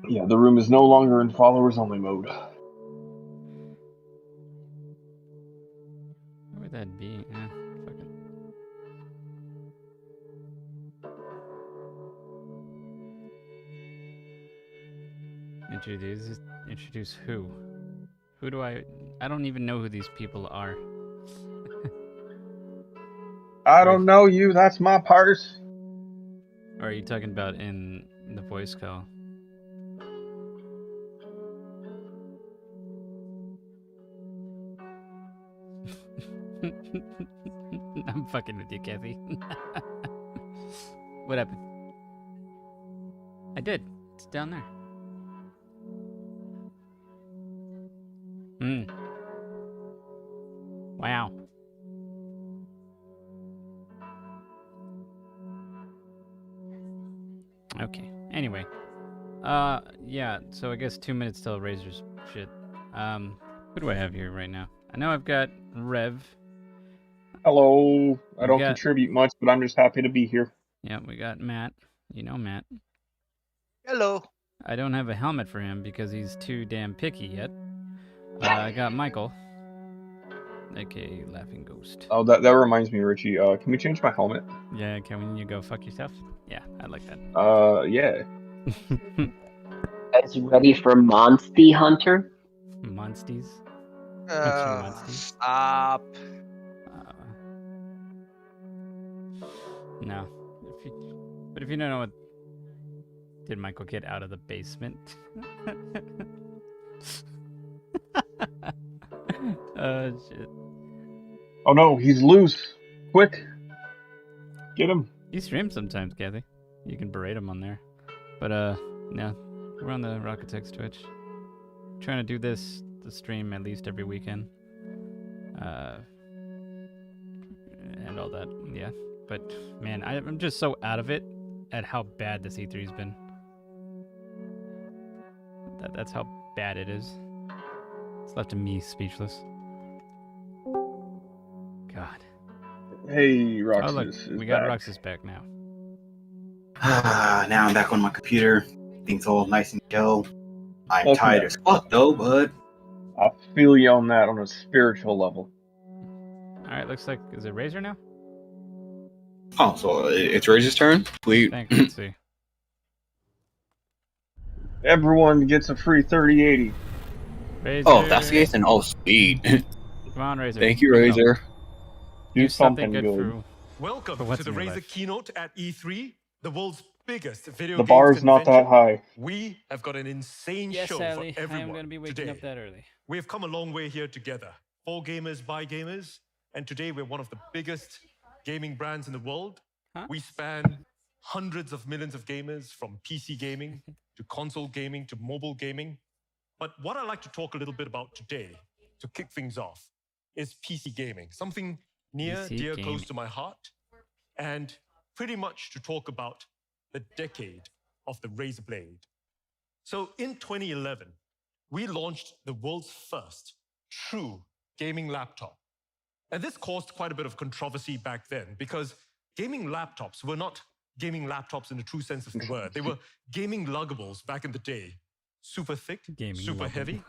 Yeah, the room is no longer in followers only mode. Where would that be? Fuck it. Introduce who? Who do I don't even know who these people are. I don't know you, that's my purse. Or are you talking about in the voice call? I'm fucking with you, Kathy. What happened? I did. It's down there. Wow. Okay. Anyway. Yeah, so I guess 2 minutes till Razor's shit. Who do I have here right now? I know I've got Rev. Hello. I don't contribute much, but I'm just happy to be here. Yeah, we got Matt. You know Matt. Hello. I don't have a helmet for him because he's too damn picky yet. I got Michael. aka Laughing Ghost. Oh, that reminds me, Richie. Can we change my helmet? Yeah, can you go fuck yourself? Yeah, I like that. Yeah. Guys ready for Monsty Hunter? Monsties? Stop. No. But if you don't know what... Did Michael get out of the basement? Oh, shit. Oh no, he's loose. Quick. Get him. He streams sometimes, Kathy. You can berate him on there. But, no. We're on the Rocketech's Twitch. Trying to do the stream at least every weekend. And all that, yeah. But, man, I'm just so out of it at how bad this E3's been. That's how bad it is. It's left me speechless. God. Hey, Roxas. Oh, look, we got Roxas back now. Now I'm back on my computer. Things all nice and chill. I'm tired as fuck though, but I feel you on that on a spiritual level. Alright, looks like, is it Razor now? Oh, so it's Razor's turn? Sweet. Let's see. Everyone gets a free 3080. Razor. Oh, that's the case, and oh, sweet. Come on, Razor. Thank you, Razor. Do something good. Welcome for what's to the in your Razer life. keynote at E3, the world's biggest video The games bar is not that convention. high. We have got an insane Yes, show Sally, for I everyone am going to be waking today. up that early. We have come a long way here together. For gamers, by gamers, and today we're one of the biggest gaming brands in the world. We span hundreds of millions of gamers, from PC gaming to console gaming to mobile gaming. But what I'd like to talk a little bit about today, to kick things off, is PC gaming. Something near, PC dear, gaming. close to my heart. And pretty much to talk about the decade of the Razer Blade. So in 2011, we launched the world's first true gaming laptop. And this caused quite a bit of controversy back then because gaming laptops were not gaming laptops in the true sense of the word. They were gaming luggables back in the day. Super thick, super heavy.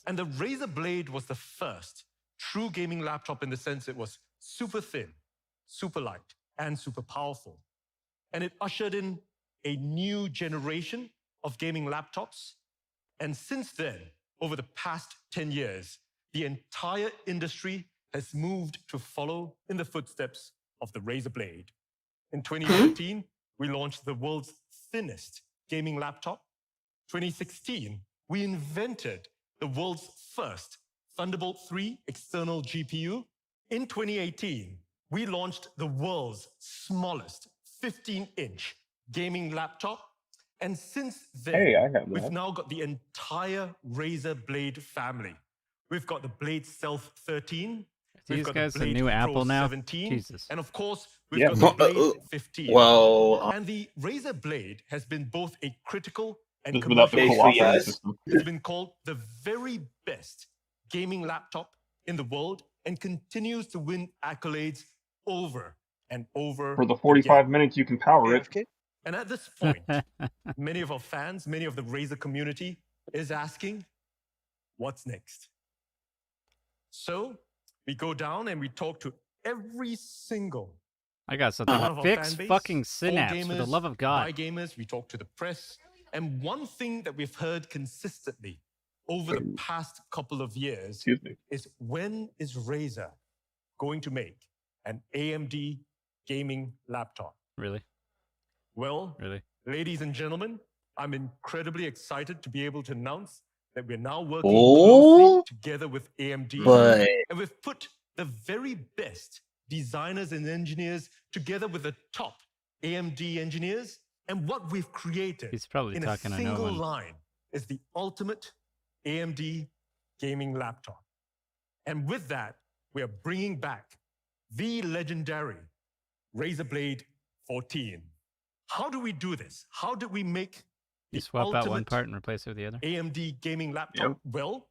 And the Razer Blade was the first true gaming laptop in the sense it was super thin, super light, and super powerful. And it ushered in a new generation of gaming laptops. And since then, over the past 10 years, the entire industry has moved to follow in the footsteps of the Razer Blade. In 2013, we launched the world's thinnest gaming laptop. 2016, we invented the world's first Thunderbolt 3 external GPU. In 2018, we launched the world's smallest 15-inch gaming laptop. And since then, Hey, I got that. we've now got the entire Razer Blade family. We've got the Blade Stealth 13. These We've got guys the the Blade new Pro Apple now? 17. Jesus. And of course, we've Yeah. got the Blade 15. well, And the Razer Blade has been both a critical and Just without the commercial cool operating success. system. It's been called the very best gaming laptop in the world and continues to win accolades over and over For the 45 again. minutes you can power it. AFK? And at this point, many of our fans, many of the Razer community is asking, what's next? So we go down and we talk to every single I got something. one of our Fix fan base, fucking for Synapse, gamers, for the love of God. by gamers, we talk to the press. And one thing that we've heard consistently over the past couple of years is, when is Razer going to make an AMD gaming laptop? Really? Well, Really? ladies and gentlemen, I'm incredibly excited to be able to announce that we're now working Oh, closely together with AMD. but- And we've put the very best designers and engineers together with the top AMD engineers. And what we've created He's probably in a talking to no single one. line is the ultimate AMD gaming laptop. And with that, we are bringing back the legendary Razer Blade 14. How do we do this? How do we make You the swap out one ultimate part and replace it with the other. AMD gaming laptop? Well,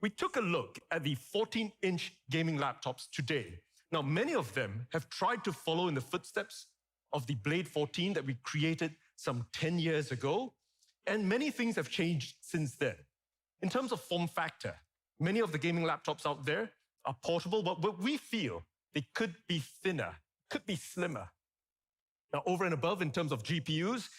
we took a look at the 14-inch gaming laptops today. Now, many of them have tried to follow in the footsteps of the Blade 14 that we created some 10 years ago, and many things have changed since then. In terms of form factor, many of the gaming laptops out there are portable, but we feel they could be thinner, could be slimmer. Now, over and above, in terms of GPUs,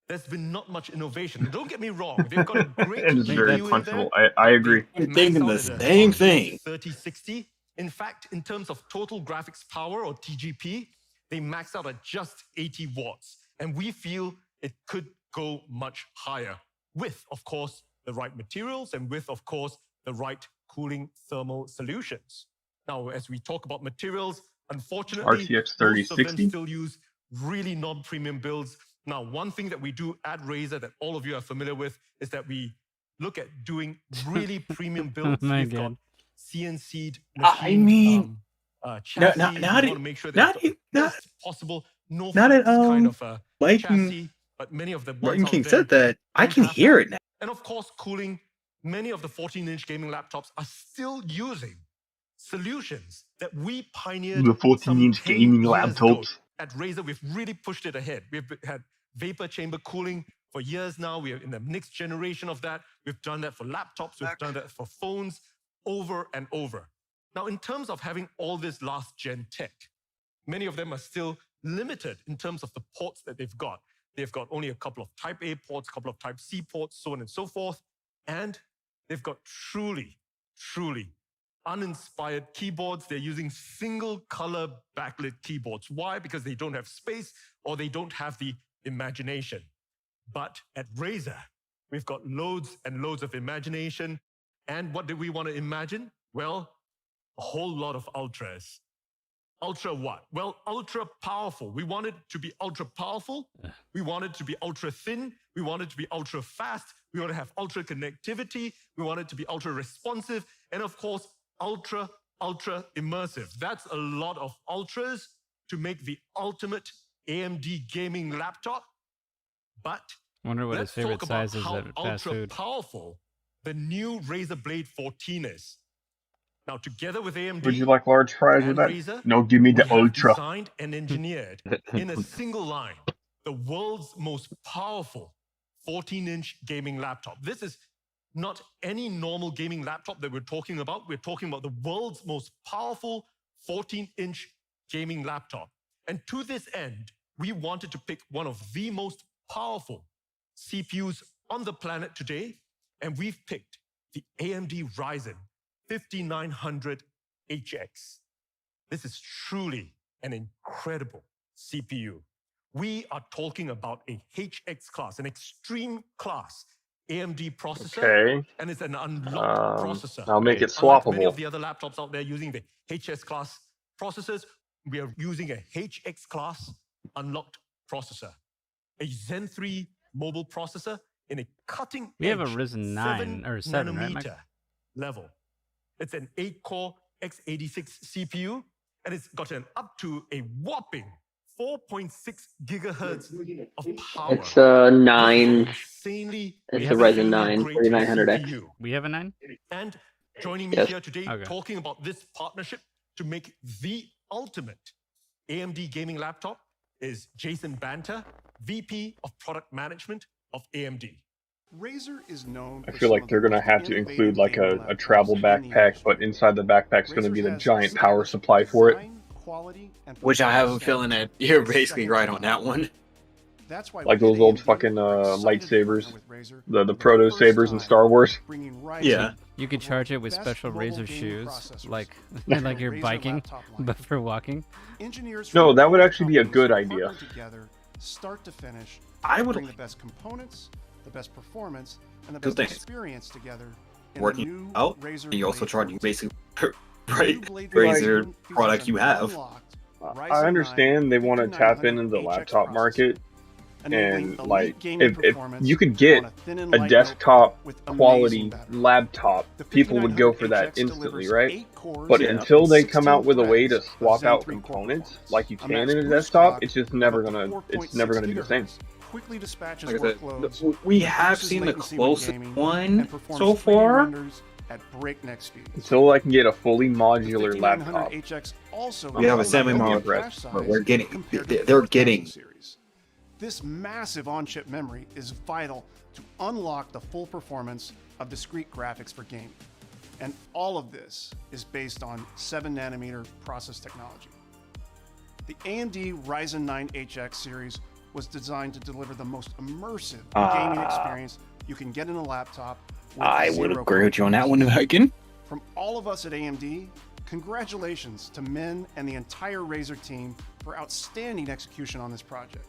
there's been not much innovation. Don't get me wrong, they've got a great It's very GPU in there. punchable. I agree. I'm thinking the same thing. 3060. In fact, in terms of total graphics power, or TGP, they max out at just 80 watts. And we feel it could go much higher with, of course, the right materials and with, of course, the right cooling thermal solutions. Now, as we talk about materials, unfortunately, RTX most of them 3060. still use really non-premium builds. Now, one thing that we do at Razer that all of you are familiar with is that we look at doing really premium builds. Oh my We've got God. CNC'd I machine mean, chassis. not we want to make sure that it's the best possible, no not at flex kind of a Lightning- chassis, but many of the ones Lightning out King there said that. I don't can have hear that. it now. And of course, cooling. Many of the 14-inch gaming laptops are still using solutions that we pioneered The 14-inch some 10 gaming years ago. laptops. At Razer, we've really pushed it ahead. We've had vapor chamber cooling for years now. We are in the next generation of that. We've done that for laptops. We've done that for phones over and over. Now, in terms of having all this last-gen tech, many of them are still limited in terms of the ports that they've got. They've got only a couple of Type A ports, a couple of Type C ports, so on and so forth. And they've got truly, truly uninspired keyboards. They're using single color backlit keyboards. Why? Because they don't have space or they don't have the imagination. But at Razer, we've got loads and loads of imagination. And what do we want to imagine? Well, a whole lot of ultras. Ultra what? Well, ultra powerful. We want it to be ultra powerful. We want it to be ultra thin. We want it to be ultra fast. We want to have ultra connectivity. We want it to be ultra responsive. And of course, ultra immersive. That's a lot of ultras to make the ultimate AMD gaming laptop. But Wonder what his let's favorite talk about size is how at fast ultra food. powerful the new Razer Blade 14 is. Now, together with AMD, Would you like large fries with and that? Razer, No, give me the we have Ultra. designed and engineered in a single line the world's most powerful 14-inch gaming laptop. This is not any normal gaming laptop that we're talking about. We're talking about the world's most powerful 14-inch gaming laptop. And to this end, we wanted to pick one of the most powerful CPUs on the planet today, and we've picked the AMD Ryzen 5900 HX. This is truly an incredible CPU. We are talking about a HX class, an extreme class AMD processor, Okay. and it's an unlocked processor. I'll make it Unlike many swappable. of the other laptops out there using the HS class processors, we are using a HX class unlocked processor, a Zen 3 mobile processor in a cutting We have a edge Ryzen 9 or 7, right, Mike? nanometer level. It's an 8-core x86 CPU, and it's got an up to a whopping 4.6 gigahertz of power. It's a 9. Insanely It's a Ryzen 9 3900X. CPU. We have a 9? And joining me Yes. here today, Okay. talking about this partnership to make the ultimate AMD gaming laptop, is Jason Banter, VP of Product Management of AMD. Razer is known I feel like they're gonna have to include like a travel backpack, but inside the backpack's gonna be the giant power supply for it. Which I have a feeling that you're basically right on that one. That's why Like those old fucking lightsabers, the proto sabers in Star Wars. Yeah. You could charge it with special Razer shoes, like like you're biking, but for walking. No, that would actually be a good idea. Together, start to finish, I would bring the best components, the best performance, and the Two best things. experience together. In Working the out, new Razer and you're also Blade charging 14. basically Razer product you have. I understand they want to tap into the laptop market, and like if you could get a desktop quality laptop, people would go for that instantly, right? But until they come out with a way to swap out components like you can in a desktop, it's just never gonna be the same. Quickly dispatches Like I said, workloads, we have reduces seen the latency closest when gaming, one and performs so 3D far. renders at breakneck speeds. Until I can get a fully modular 5900 laptop. HX also We have a has semi-modular, flash but size we're getting compared to the they're 4000 getting. series. This massive on-chip memory is vital to unlock the full performance of discrete graphics for gaming. And all of this is based on 7nm process technology. The AMD Ryzen 9 HX series was designed to deliver the most immersive gaming experience you can get in a laptop. I would agree with you on that one, Hagen. From all of us at AMD, congratulations to Min and the entire Razer team for outstanding execution on this project.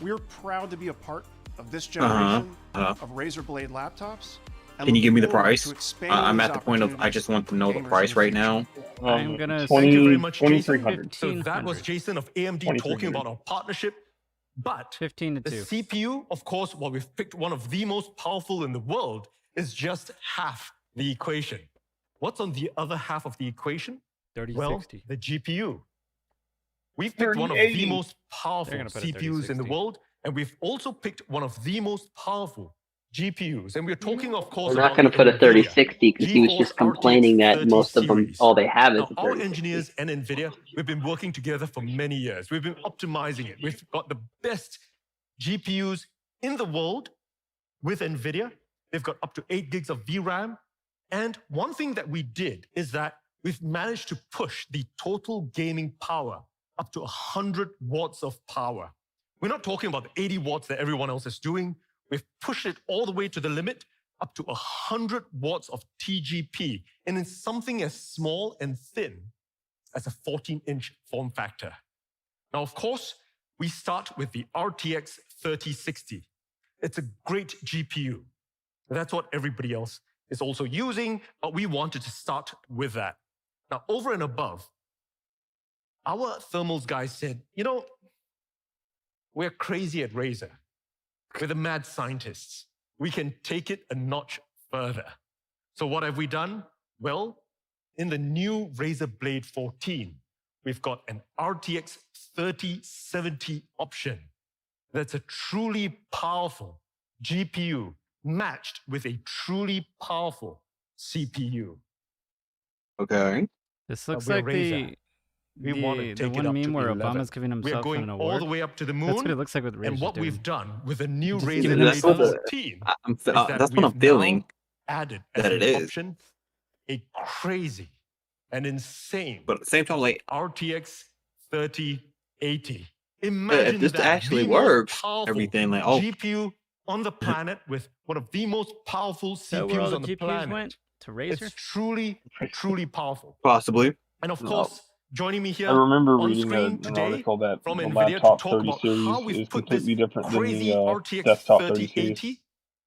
We're proud to be a part of this generation of Razer Blade laptops. and Can you look give me the forward price? to expanding I'm these at the point of I just want to know the gamers price in the right now. I'm gonna Thank you very much, Jason. 2300. So that was Jason of AMD talking 2300. about our partnership. But 15 to the 2. CPU, of course, while we've picked one of the most powerful in the world, is just half the equation. What's on the other half of the equation? 3060. Well, the GPU. We've picked one of the 3080. most powerful They're gonna put a CPUs in the 3060. world, and we've also picked one of the most powerful GPUs. And we're talking, of course, We're not about going to the put a NVIDIA 3060 because he was just GeForce complaining that RTX most of them, 30 all they have is Now, a our 3060. engineers and NVIDIA, we've been working together for many years. We've been optimizing it. We've got the best GPUs in the world with NVIDIA. They've got up to 8 gigs of VRAM. And one thing that we did is that we've managed to push the total gaming power up to 100 watts of power. We're not talking about the 80 watts that everyone else is doing. We've pushed it all the way to the limit, up to 100 watts of TGP, and in something as small and thin as a 14-inch form factor. Now, of course, we start with the RTX 3060. It's a great GPU. That's what everybody else is also using, but we wanted to start with that. Now, over and above, our thermals guys said, you know, we're crazy at Razer. We're the mad scientists. We can take it a notch further. So what have we done? Well, in the new Razer Blade 14, we've got an RTX 3070 option. That's a truly powerful GPU matched with a truly powerful CPU. Okay. This looks we're like Razer. We want to the take it one up meme to where 11. Obama's giving We're himself going an all award. the way up to the moon. That's what it looks like with Razer's And what doing. we've done with the new Just Razer giving Blade himself a- 14 that's is that what I'm we've feeling now added as that an it is. option a crazy and insane But at the same time, like, RTX 3080. Imagine if this that, actually the most works, powerful everything like, oh, GPU on the planet with one of the most powerful that where all CPUs the on the GPUs planet. went? To Razer? It's truly, truly powerful. possibly. And of No. course, joining me here I remember on reading screen an today article that from the NVIDIA laptop to talk 30 about series how we've is put this completely different than crazy the RTX desktop 30 series. 3080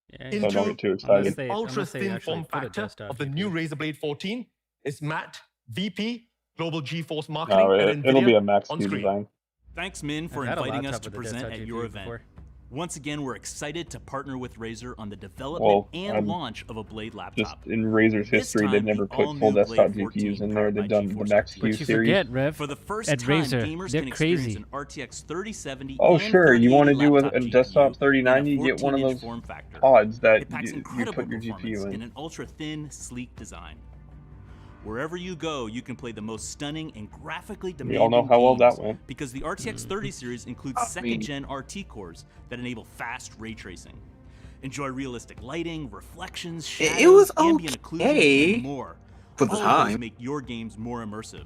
Yeah, So don't get too excited. an ultra-thin actually form put a factor desktop of the new Razer Blade 14 is Matt, VP, Global GeForce No, Marketing at NVIDIA it'll be a Max on Q screen. design. Thanks, Min, for I've had a inviting us laptop to with a present desktop at your GPU event. before. Once again, we're excited to partner with Razer on the development Well, and launch of a Blade laptop. Just in Razer's This history, they've time, never the put full all-new desktop Blade 14 GPUs in there. powered They've by done the GeForce Max RTX. Q But you series. forget, Rev, For the first at time, Razer, gamers they're can crazy. experience an RTX 3070 Oh, and sure. You want to 3080 do laptop a GPU desktop in 3090, a get one of 14-inch those form factor. pods that It packs you incredible put your performance GPU in in. an ultra-thin, sleek design. Wherever you go, you can play the most stunning and graphically We demanding all know how well games that went. because the RTX 30 series includes second-gen RT cores that enable fast ray tracing. Enjoy realistic lighting, reflections, shadows, It was ambient occlusion, okay and more. for the All of those time. make your games more immersive.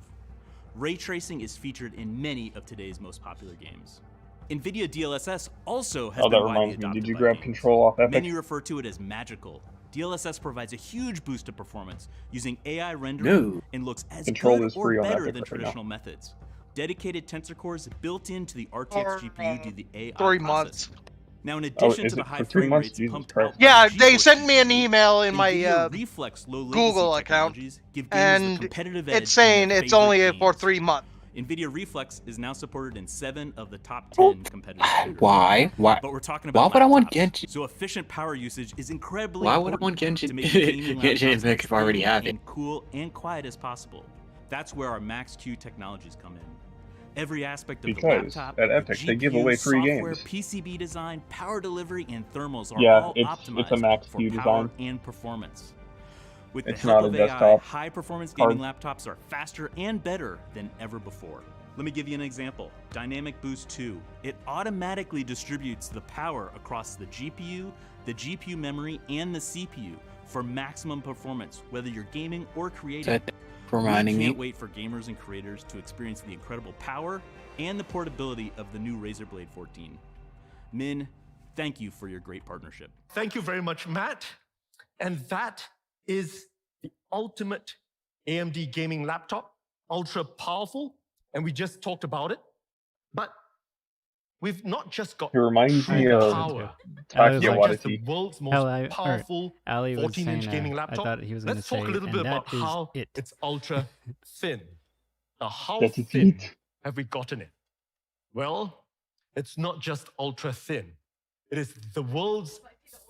Ray tracing is featured in many of today's most popular games. NVIDIA DLSS also has Oh, that been widely reminds me. adopted Did you by grab games. Control off Epic? Many refer to it as magical. DLSS provides a huge boost to performance using AI rendering No. and looks as Control good is or free on better Epic than right now. traditional methods. Dedicated tensor cores built into the RTX GPU do the AI 3 processing. months. Now, in Oh, addition is to the it high for 3 frame months? rates Jesus pumped Christ. out by the Yeah, they GeForce sent me an GPU, email in my NVIDIA Reflex low latency Google account, technologies give gamers the and competitive edge it's in saying their it's favorite only for games. 3 months. NVIDIA Reflex is now supported in 7 of the top 10 competitive shooters. Why? Why? But we're talking Why about would I want laptops, Genshin? so efficient power usage is incredibly Why would I important want Genshin? to make your gaming Genshin laptops Impact as if I already thin have it. and cool and quiet as possible. That's where our Max-Q technologies come in. Every aspect of Because the laptop, at the Epic, they give GPU, away free software, games. PCB design, power delivery, and thermals are Yeah, all it's optimized a Max for Q power design. and performance. With It's the help not a of AI, desktop high-performance card. gaming laptops are faster and better than ever before. Let me give you an example. Dynamic Boost 2. It automatically distributes the power across the GPU memory, and the CPU for maximum performance, whether you're gaming or creating. That reminding We me. can't wait for gamers and creators to experience the incredible power and the portability of the new Razer Blade 14. Min, thank you for your great partnership. Thank you very much, Matt. And that is the ultimate AMD gaming laptop, ultra powerful, and we just talked about it. But we've not just got It reminds true me of power. Tokyo It's not just the Odyssey. world's most Hell, powerful Ali was 14-inch saying, gaming I laptop. thought he was going to Let's say, talk a little and bit that about is how it. it's ultra thin. Now, how That is thin it. have we gotten it? Well, it's not just ultra thin. It is the world's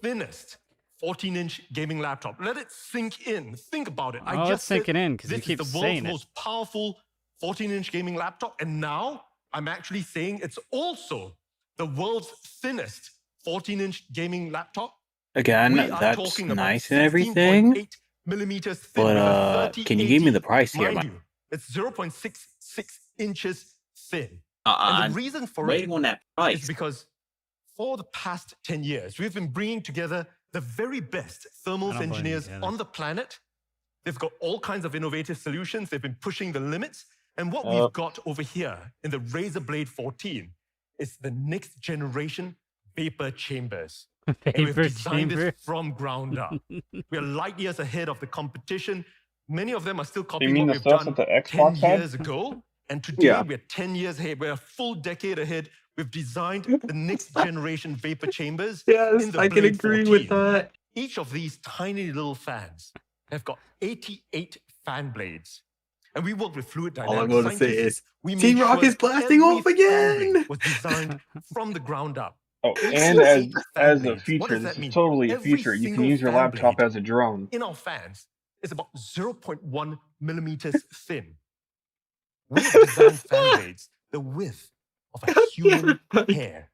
thinnest 14-inch gaming laptop. Let it sink in. Think about it. Oh, it's sinking in because you this keep is the saying world's it. most powerful 14-inch gaming laptop, and now I'm actually saying it's also the world's thinnest 14-inch gaming laptop. Again, We are that's talking about nice and everything, 16.8 millimeters thin but with a can you give me the price here? Mind you, it's 0.66 inches thin. I'm And the reason for waiting it on that is price. because for the past 10 years, we've been bringing together the very best thermals engineers on the planet. They've got all kinds of innovative solutions. They've been pushing the limits. And what we've got over here in the Razer Blade 14 is the next generation vapor chambers. And we've Vapor designed chamber? this from ground up. We are light years ahead of the competition. Many of them are still You copying mean what the we've stuff done that the 10 Xbox had? years ago. And today Yeah. we're 10 years ahead. We're a full decade ahead. We've designed the next generation vapor chambers Yes, in the I can Blade agree 14. with that. Each of these tiny little fans have got 88 fan blades. And we work with fluid All I'm dynamics going to say scientists. is, We made T-Rock sure is blasting every off fan again! blade was designed from the ground up. Oh, 88 and fan as a blades. What feature, does this that is mean? totally a Every feature. You can single use your fan laptop blade as a drone. in our fans is about 0.1 millimeters thin. We have designed fan blades the width of a human hair.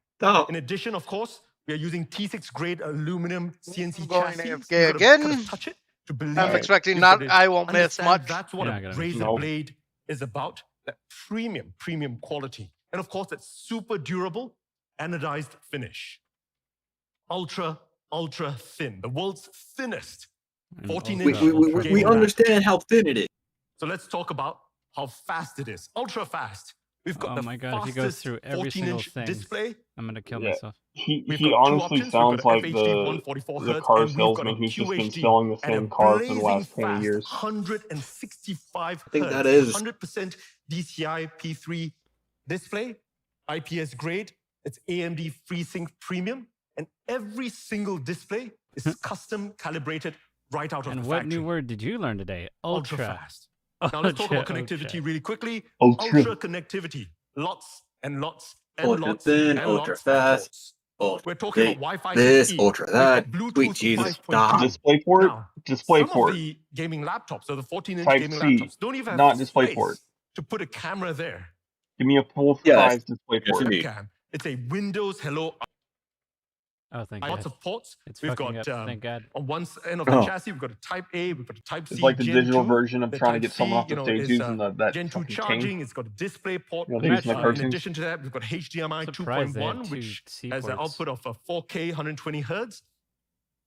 In addition, of course, we are using T6 grade aluminum CNC Going chassis. AFK You've got to again. kind of touch it to believe I'm it. expecting You've not. got to I won't miss understand much. That's what You're a not gonna miss Razer much. Blade is about. That premium quality. And of course, it's super durable, anodized finish. Ultra thin. The world's thinnest 14-inch We gaming understand how thin it is. So let's talk about how fast it is. Ultra fast. We've got Oh the my god, if he goes fastest through every single 14-inch thing, display. I'm going to kill Yeah. myself. He We've he got two honestly options. sounds We've got like FHD 144 the hertz, car and we've got a salesman who's just been QHD selling the at a same car for the blazing last 20 fast years. 165 I think hertz, that is. 100% DCI P3 display, IPS grade. It's AMD FreeSync Premium, and every single display is custom calibrated right out of And the what factory. new word did you learn today? Ultra Ultra. fast. Now let's talk about Ultra. connectivity really quickly. Ultra. Ultra connectivity. Lots and lots and Ultra lots thin, and ultra lots of fast, ports. ultra We're talking thick, about Wi-Fi this, 6E. ultra We've got that. Bluetooth Sweet Jesus, 5.2. stop. DisplayPort, Now, some DisplayPort. of the gaming laptops, so the 14-inch Type gaming C, laptops, don't even have not space DisplayPort. to put a camera there. Give me a full Yes. size DisplayPort. Yes, indeed. Webcam. It's a Windows Hello Oh, thank Lots God. of ports. It's We've fucking got up. Thank God. on one end of the Oh. chassis, we've got a Type A, we've got a Type C. It's like the Gen digital 2. version of The trying to Type get someone off C, the stage is using that Gen 2 fucking charging. cane. It's got a display port. You know, they use in the In cartoons. addition to that, we've got HDMI Surprised they have 2.1, two which C has an ports. output of 4K 120 hertz.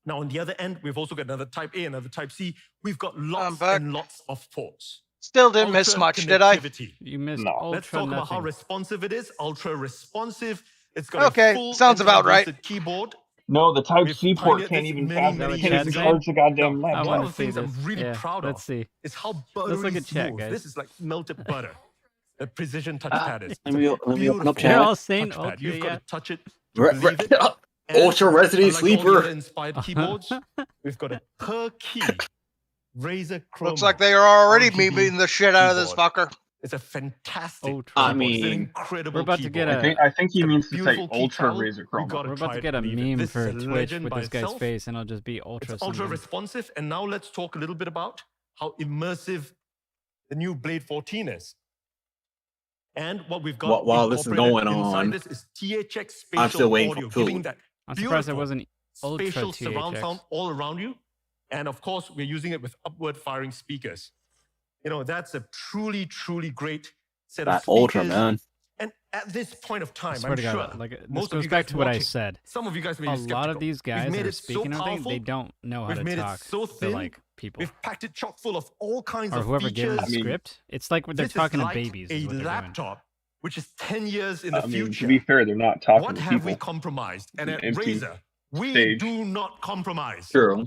Now, on the other end, we've also got another Type A, another Type C. We've got lots and lots of ports. Still didn't miss Ultra much, did I? connectivity. You missed No. ultra Let's talk about how nothing. responsive it is. Ultra responsive. It's got Okay, a full sounds about right. anti-boosted keyboard. No, the Type We've C port pioneered can't this even many, fast. many Can't years even ago. charge the goddamn Now, I laptop. one want of to the see things this. I'm really Yeah, proud let's of see. is how Let's buttery look at chat, smooth. guys. This is like melted butter. The precision touchpad is. Let me open up Beautiful chat. They're all saying touchpad. ultra, You've got yeah. to touch it to believe it. And Ultra Resident unlike all the Sleeper. other inspired keyboards, we've got a per key Razer Chroma. Looks like they are already RGB memeing the shit out of this keyboard. fucker. It's a fantastic Ultra. I keyboard. It's an mean, incredible We're about to get keyboard. I think he Got a means to say beautiful key Ultra cowl. Razer You Chroma. gotta We're try about to it, get a believe it. meme This for is a Twitch legend with by this guy's itself. face, and it'll just be ultra It's ultra something. responsive, and now let's talk a little bit about how immersive the new Blade 14 is. And what we've got While this is incorporated going inside on, this is THX spatial I'm still waiting for audio, food. giving that I'm surprised it beautiful wasn't ultra spatial surround THX. sound all around you. And of course, we're using it with upward firing speakers. You know, that's a truly, truly great set of That speakers. Ultra, man. And at this point of I time, swear I'm to sure God, like this most of goes you back guys to what I watching, said. some of you guys may A be lot skeptical. of these guys We've that made are it so speaking on things, powerful. they don't know how We've to made talk it so to thin. like people We've packed it chock full of all kinds or of whoever gave them features. the script. It's like when they're This talking is to like babies. Is a what they're doing. laptop, which is 10 years in the I mean, future. to be fair, they're not talking What to have we people. compromised? And An at empty Razer, we stage. do not compromise. True.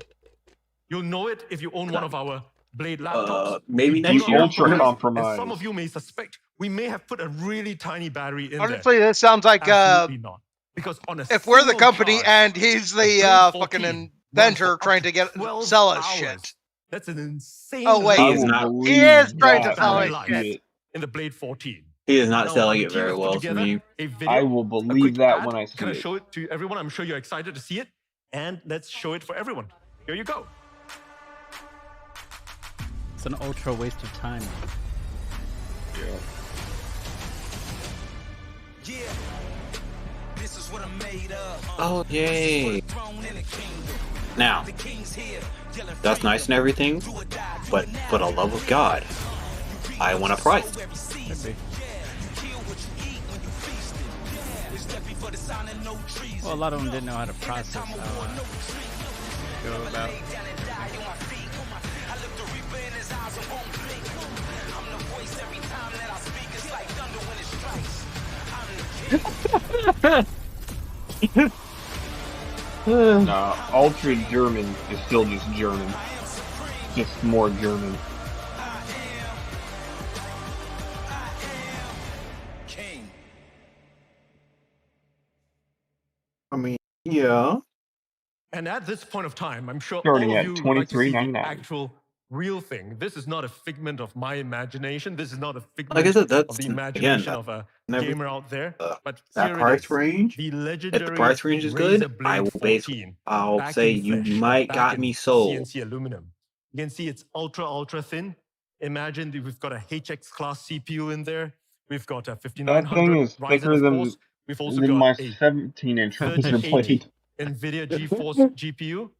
You'll know it if you own one of our Blade laptops. Maybe We do next not year. Ultra compromise, and some compromise. of you may suspect we may have put a really tiny battery in Honestly, there. this sounds like Absolutely not. Because on a if we're the single company charge, and he's a the Blade fucking 14 runs inventor for up trying to get 12 sell us hours. shit. That's an insane Oh wait, He amount is will not. he believe is trying to that sell when us I battery see shit. it. in the Blade 14. He is not Now, selling the it team very has put well for together me. a video, I will a believe quick that ad. when I see Can I it. show it to everyone? I'm sure you're excited to see it. And let's show it for everyone. Here you go. It's an ultra waste of time. Yeah. Yeah. This is what I'm made of. Oh, yay. Now, that's nice and everything, but for the love of God, I want a price. Well, a lot of them didn't know how to process how go about. No, Ultra German is still just German. Just more German. I mean, yeah. And at this point of time, I'm sure Starting all at of you would like to see the $23.99. actual real thing. This is not a figment of my imagination. This is not a figment Like I said, of that's the again imagination of a never, gamer out there. But that here it price is. range. The If legendary the price range is good, Razer I Blade will base. 14, I'll back say in you flesh, might back got in me sold. CNC aluminum. You can see it's ultra thin. Imagine we've got a HX class CPU in there. We've got a That thing 5900 is Ryzen, thicker of than course. We've also than my got a 17-inch Razer 3080 Blade. NVIDIA GeForce GPU.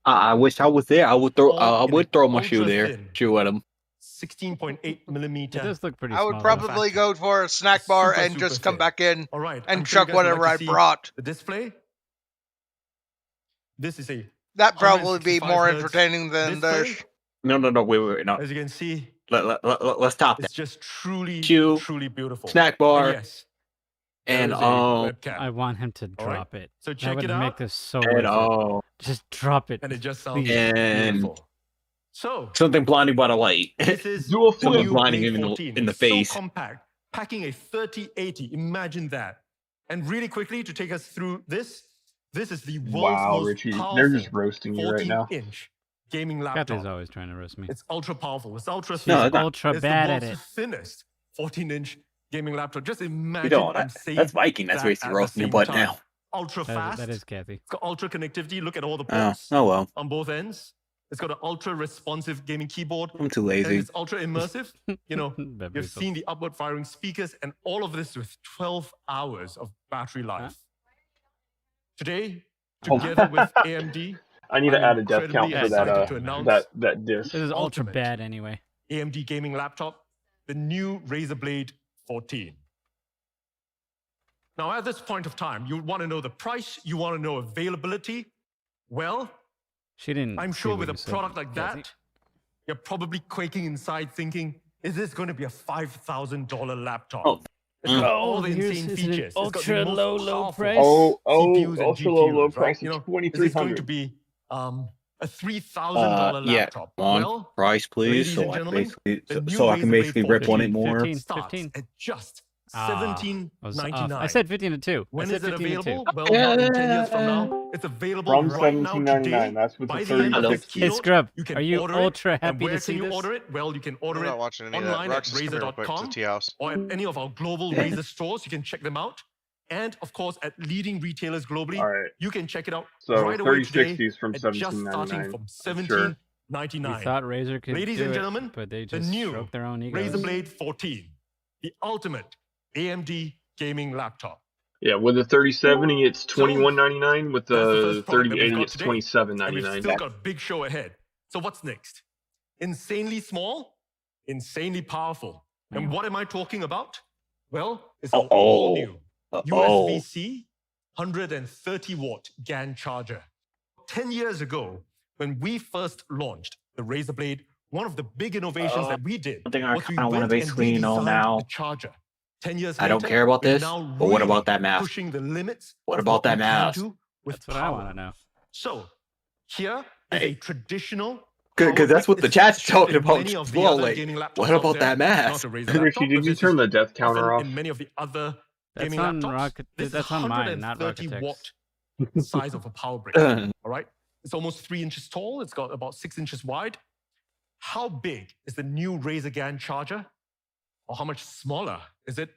I wish I was there. I would throw. I would throw my shoe there. ultra-thin. Shoe at him. 16.8 millimeter. It does look pretty I small. would probably go for a snack bar and just come back in All right, and I'm sure you chuck guys would whatever like I to see brought. The display. This is a That'd probably be 165 more hertz entertaining than display. this. No, wait. No. As you can see, Let's top that. it's just truly, Shoe, truly beautiful. snack bar, And yes, there and is a webcam. I want him to All right? drop it. So That check would it make out. this so and worth it. Just drop it. And it just sounds please. and beautiful. So something blinding by the light. this is Dual the flip. Something new blinding Blade him 14. in the It's face. So compact, packing a 3080. Imagine that. And really quickly to take us through this is the world's Wow, most Richie, powerful they're just roasting you right now. 14-inch gaming Kathy's laptop. always trying to roast me. It's ultra powerful. It's ultra She's thin. No, it's not. ultra It's bad the at world's it. thinnest 14-inch gaming laptop. Just You imagine don't. I'm saying That's Viking. That's that basically at the roasting your same butt time. now. Ultra fast. That is Kathy. It's got ultra connectivity. Look at all the Oh, ports oh well. on both ends. It's got an ultra responsive gaming keyboard. I'm too And lazy. it's ultra immersive. You know, Beverly you've seen the upward firing speakers and all of this with 12 hours of battery life. Today, together with AMD. I need to I'm add a death count incredibly for that excited to announce that disc. This is ultra Ultimate bad anyway. AMD gaming laptop, the new Razer Blade 14. Now, at this point of time, you want to know the price, you want to know availability. Well, She didn't. I'm see sure what with a you said, product like Jesse. that, you're probably quaking inside thinking, is this going to be a $5,000 laptop? Oh. It's got Oh, all the here's insane an features. It's got the ultra most low powerful price. CPUs and ultra GPUs, low right? price You of know, is this going to 2,300. be a $3,000 Yeah, laptop? on Well, price, please. ladies So and I gentlemen, basically, the new so I can Razer basically Blade rip on it 14 more. 15, starts 15. at just Ah, $17.99. I said 15 to 2. When I said is it 15 to 2. available? Well, not in 10 years from now. It's available From right now $17.99. today. That's with By the the end of this 3060. Hey keynote, Scrub, you can are you order ultra it. And happy where to see can you this? order it? Well, you can order I'm it not watching any of that. online at Rox, just come here real quick to the Razer.com tea house. or at any of our global Razer stores. You can check them out. And of course, at leading retailers globally, All right. you can check it out So right away today 3060s from at just starting $17.99. from I'm sure. $17.99. We thought Razer could Ladies do and it, gentlemen, but they the just new stroked their own egos. Razer Blade 14, the ultimate AMD gaming laptop. Yeah, with the 3070, it's $21.99. With That's the the first product that we've 3080, got it's today. And we've $27.99. still got a big show ahead. So what's next? Insanely small, insanely powerful. And what am I talking about? Well, it's an all new USB-C 130 watt GAN charger. 10 years ago, when we first launched the Razer Blade, one of the big innovations that we did I think I was we kind of want to went basically and know redesigned now. the charger. 10 years I don't later, care about we're this, now but what really about that mask? pushing the limits What of about that we can mask? do with That's what I power. want to know. So, here is a traditional. Because that's what the chat's talking about many of as the well. other Like, gaming laptops what out about there. that mask? Not a Razer Rishi, laptop, did but you this turn is the death counter often off? in many of the other That's gaming on laptops. Rocket. This That's is on mine, not 130 Rocketech's. watt size of a power brick. All right, it's almost 3 inches tall. It's got about 6 inches wide. How big is the new Razer GAN charger? Or how much smaller is it?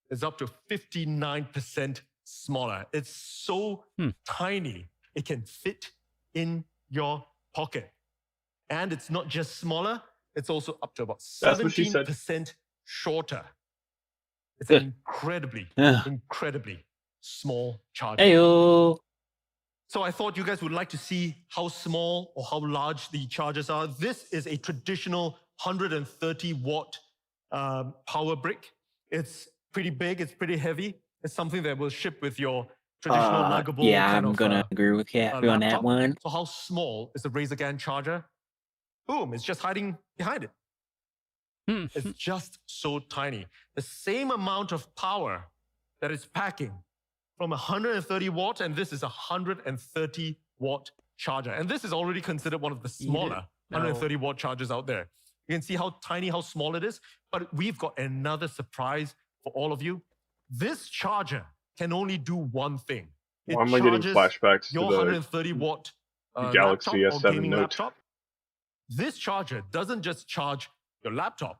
It's up to 59% smaller. It's so tiny, it can fit in your pocket. And it's not just smaller, it's also up to about That's what she said. 17% shorter. It's an incredibly small charger. Heyo. So I thought you guys would like to see how small or how large the chargers are. This is a traditional 130 watt power brick. It's pretty big, it's pretty heavy. It's something that will ship with your traditional luggable Yeah, kind I'm of, gonna agree with Kathy on that laptop. one. So how small is the Razer GAN charger? Boom, it's just hiding behind it. It's just so tiny. The same amount of power that it's packing from 130 watt, and this is a 130 watt charger. And this is already considered one of the smaller 130 watt chargers out there. You can see how tiny, how small it is. But we've got another surprise for all of you. This charger can only do one thing. Why am I getting charges flashbacks to your the 130 watt Galaxy laptop or S7 gaming Note? laptop. This charger doesn't just charge your laptop.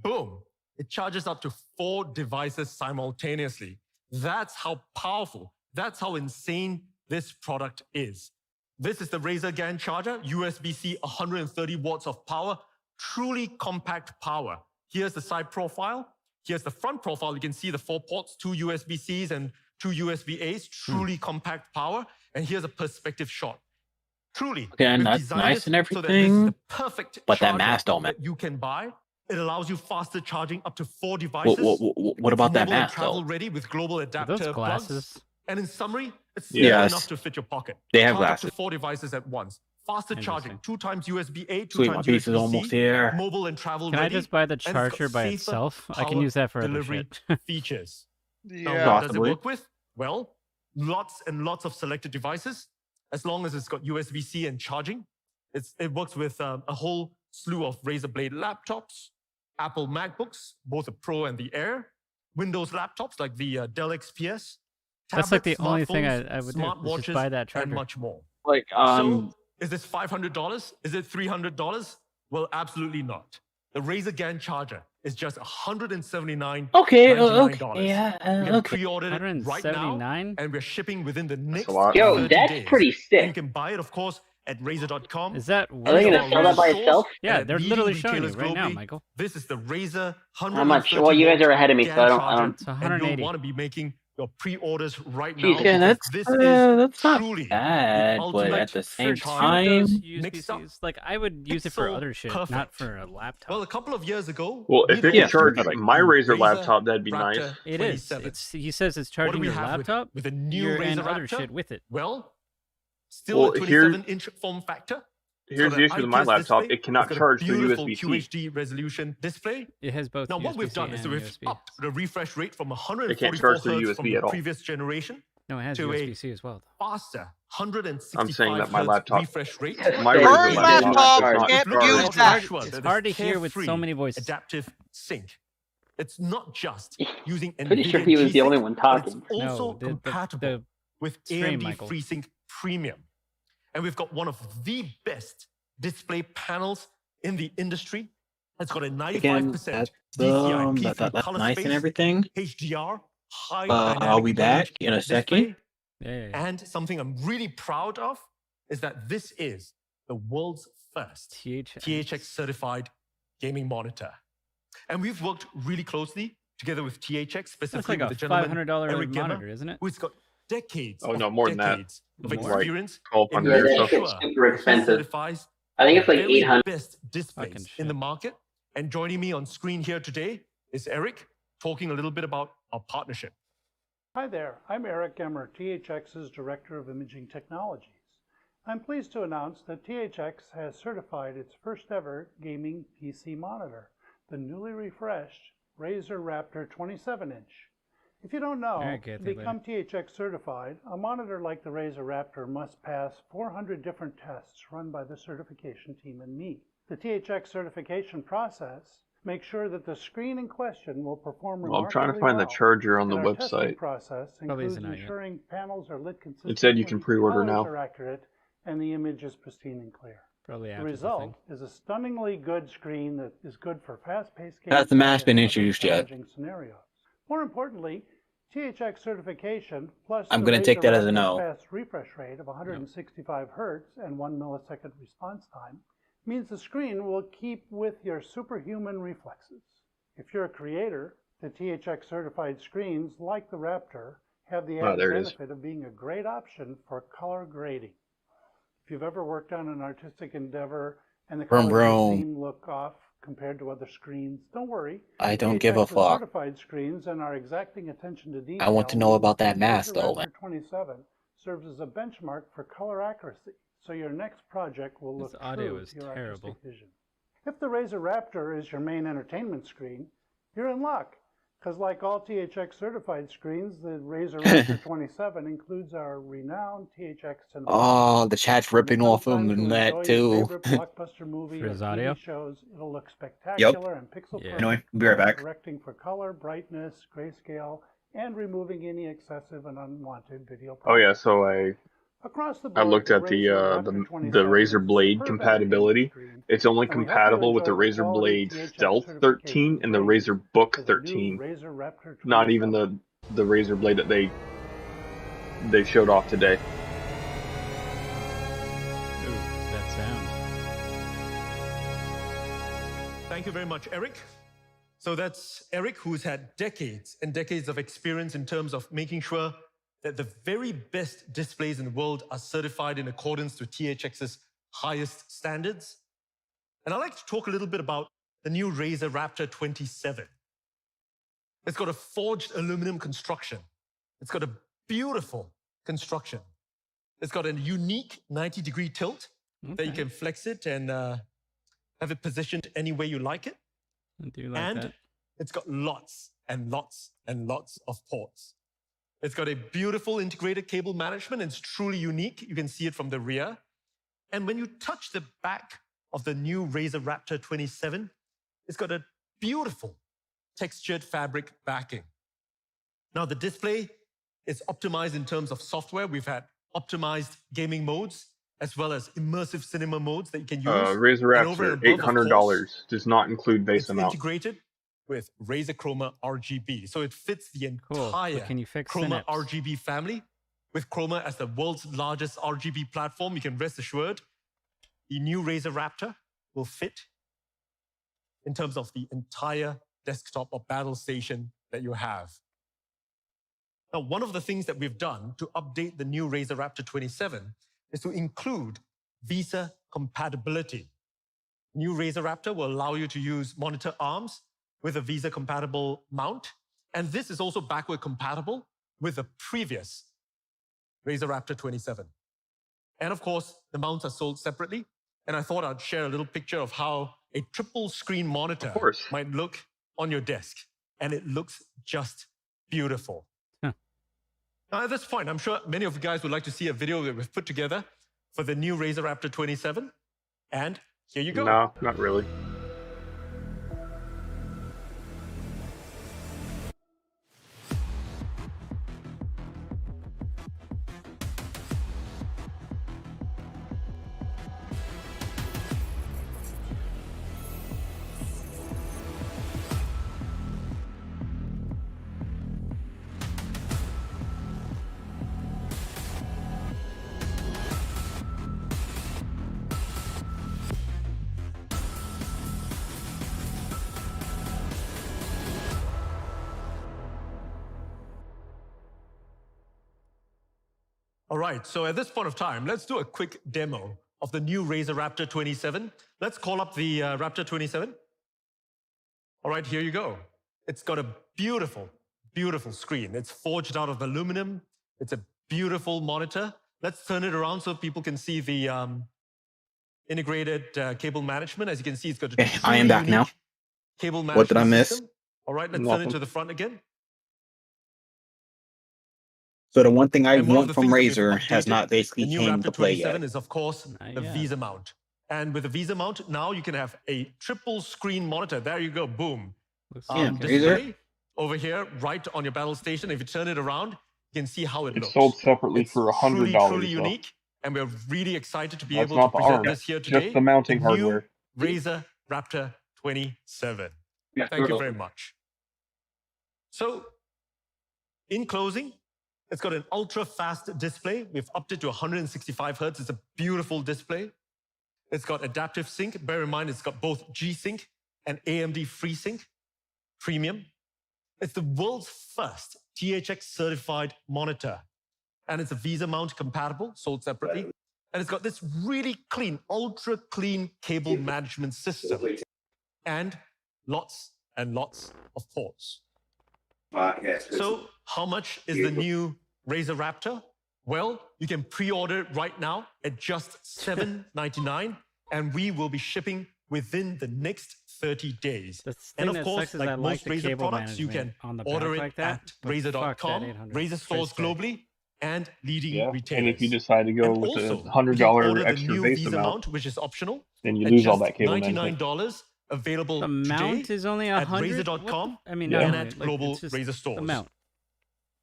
Boom. It charges up to 4 devices simultaneously. That's how powerful, that's how insane this product is. This is the Razer GAN charger, USB-C 130 watts of power, truly compact power. Here's the side profile. Here's the front profile. You can see the 4 ports, 2 USB-Cs and 2 USB-As, truly compact power. And here's a perspective shot. Truly, Okay, and we've that's designed nice this and so that this is everything, the perfect but that charger mask don't matter. that you can buy. It allows you faster charging up to 4 devices. What about that It's mobile and mask travel though? ready with global adapter those glasses? plugs. And in summary, it's Yes. small enough to fit your pocket. They have Charge up glasses. to 4 devices at once. Faster charging, 2 times USB-A, 2 Sweet, my times piece is USB-C. almost here. Mobile and travel Can I ready. just buy the and it's got charger by safer itself? I can power use that for other delivery shit. features. Yeah. Now, what does it Possibly. work with? Well, lots and lots of selected devices. As long as it's got USB-C and charging, it works with a whole slew of Razer Blade laptops, Apple MacBooks, both the Pro and the Air, Windows laptops like the Dell XPS. That's like tablets, the only thing smartphones, I would do. Is smartwatches, just buy that and charger. much more. Like, So, is this $500? Is it $300? Well, absolutely not. The Razer GAN charger is just $179. Okay, $99. yeah, You can okay. pre-order it right now, $179? and we're shipping within the next lot. 30 Yo, that's days. pretty sick. And you can buy it, of course, at Razer.com. Is that Are they gonna sell that by itself? Yeah, And they're at literally leading showing you retailers right now, globally. Michael. This is the Razer 130 How much? Well, you guys are ahead of me, so I don't. GAN charger, It's and 180. you'll want to be making your pre-orders right Geez, now. yeah, Because this is that's not truly bad, the but ultimate at the same For charger those time, mixed up USB-Cs, like I would use it for pixel other shit, not perfect. for a laptop. Well, a couple of years ago, Well, we if it can launched charge like my the Razer Razer laptop, that'd be nice. Raptor It is. 27. He says it's What do charging we your have laptop. with a new and Razer other Raptor? shit with it. Well, still Well, a 27-inch form factor. It's here's got the an issue with my IPS laptop. display. It cannot It's got charge a through beautiful USB-C. QHD resolution display. It has both. Now, what we've USB-C done is and we've USB. upped the refresh rate from It 144 can't charge through hertz from USB the at all. previous generation No, it has to USB-C as well. faster I'm 165 saying that my hertz laptop, refresh rate. my Current Razer laptop laptop does not can't charge. use that. It's hard to hear with so carefree many voices. Adaptive sync. It's not just using Pretty NVIDIA sure he was the only G-Sync, one but it's talking. also No, the compatible with stream, AMD Michael. FreeSync Premium. And we've got one of the best display panels in the industry. It's got a 95% again, DCI that's P3 color nice space, and everything. HDR, high I'll dynamic be back range in a display. second. Yeah. And something I'm really proud of is that this is the world's first THX certified gaming monitor. And we've worked really closely together with THX, That's specifically like with a the gentleman $500 Eric monitor, Gemmer, isn't it? who's got decades Oh no, more than that. decades of Like experience 1,200 Yeah, or that so. shit's sure super he expensive. certifies I think it's the like very 800. best displays Fucking in the shit. market. And joining me on screen here today is Eric, talking a little bit about our partnership. Hi there, I'm Eric Gemmer, THX's Director of Imaging Technologies. I'm pleased to announce that THX has certified its first ever gaming PC monitor, the newly refreshed Razer Raptor 27-inch. If you don't know, Alright, to Kathy, become THX certified, a monitor like the Razer Raptor must pass 400 different tests run by the certification team and me. The THX certification process makes sure that the screen in question will perform Well, I'm trying to remarkably find the well. charger on the And our testing website. process Probably includes isn't out yet. ensuring panels are lit consistently, It said you can pre-order colors now. are accurate, and the image is pristine and clear. Probably The after the result thing. is a stunningly good screen that is good for fast-paced games. Has the mask been and other introduced yet? challenging scenarios. More importantly, THX certification plus I'm the gonna take Razer that as a Raptor's no. fast refresh rate of 165 hertz and 1 millisecond response time means the screen will keep with your superhuman reflexes. If you're a creator, the THX certified screens like the Raptor have the added there it is. benefit of being a great option for color grading. If you've ever worked on an artistic endeavor and the Vroom, colors vroom. seem look off compared to other screens, don't worry. I don't give a THX's fuck. certified screens and our exacting attention to detail. I want to know about that means mask, the though. Razer Raptor 27 serves as a benchmark for color accuracy, so your next project will look This audio true is to your terrible. artistic vision. If the Razer Raptor is your main entertainment screen, you're in luck. Because like all THX certified screens, the Razer Raptor 27 includes our renowned THX cinema. Oh, the chat's ripping off Sometime him to and that enjoy your too. favorite blockbuster movie For or his TV audio? shows, it'll look spectacular and pixel Yeah. perfect. Anyway, be right by back. Correcting for color, brightness, grayscale, and removing any excessive and unwanted video. Oh yeah, so Across the I board, looked the at the Razer Raptor the 27 Razer is a Blade superb compatibility. entertainment screen, It's only and we hope you compatible with the enjoy Razer quality Blade THX Stealth certification 13 and the brings Razer Book to the new 13. Razer Raptor 27. Not even the Razer Blade that they showed off today. Ooh, that sound. Thank you very much, Eric. So that's Eric, who's had decades and decades of experience in terms of making sure that the very best displays in the world are certified in accordance to THX's highest standards. And I'd like to talk a little bit about the new Razer Raptor 27. It's got a forged aluminum construction. It's got a beautiful construction. It's got a unique 90-degree tilt that you can flex it and have it positioned any way you like it. I do like And that. it's got lots and lots and lots of ports. It's got a beautiful integrated cable management. It's truly unique. You can see it from the rear. And when you touch the back of the new Razer Raptor 27, it's got a beautiful textured fabric backing. Now, the display is optimized in terms of software. We've had optimized gaming modes, as well as immersive cinema modes that you can use. Razer And over Raptor, and above, of $800 course, does not include base it's amount. integrated with Razer Chroma RGB. So it fits the entire But can you fix Chroma Synapse? RGB family. With Chroma as the world's largest RGB platform, you can rest assured the new Razer Raptor will fit in terms of the entire desktop or battle station that you have. Now, one of the things that we've done to update the new Razer Raptor 27 is to include Visa compatibility. New Razer Raptor will allow you to use monitor arms with a Visa compatible mount. And this is also backward compatible with the previous Razer Raptor 27. And of course, the mounts are sold separately. And I thought I'd share a little picture of how a triple screen monitor might look on your desk. And it looks just beautiful. Now, at this point, I'm sure many of you guys would like to see a video that we've put together for the new Razer Raptor 27. And here you go. No, not really. All right, so at this point of time, let's do a quick demo of the new Razer Raptor 27. Let's call up the Raptor 27. All right, here you go. It's got a beautiful, beautiful screen. It's forged out of aluminum. It's a beautiful monitor. Let's turn it around so people can see the integrated cable management. As you can see, it's got a I am back now. Cable management What did I miss? system. All right, let's turn it to the front again. So the one thing I And one of want the from things that we've Razer has updated, not basically the new came Raptor to play 27 yet. is, of course, the Visa mount. And with the Visa mount, now you can have a triple screen monitor. There you go, boom. Yeah, Display over here, right on your battle station. If you turn it around, you can see how it It's looks. sold separately for Truly, $100. truly though. unique. And we're really excited to be That's able to not the present arm, this here just today. the mounting new hardware. Razer Raptor 27. Thank you very much. So, in closing, it's got an ultra-fast display. We've upped it to 165 Hertz. It's a beautiful display. It's got adaptive sync. Bear in mind, it's got both G-Sync and AMD FreeSync Premium. It's the world's first THX-certified monitor. And it's a Visa mount compatible, sold separately. And it's got this really clean, ultra-clean cable management system. And lots of ports. So how much is the new Razer Raptor? Well, you can pre-order it right now at just $7.99, and we will be shipping within the next 30 days. And of course, like most Razer products, you can order it at Razer.com, Razer stores globally, and leading retailers. And if you decide to go And with also, the $100 you can order the extra new base Visa amount, mount, which is optional, then you at lose all just that cable management. $99, available The mount today is only at 100. Razer.com I mean, and no, at like, global it's just Razer stores. the mount.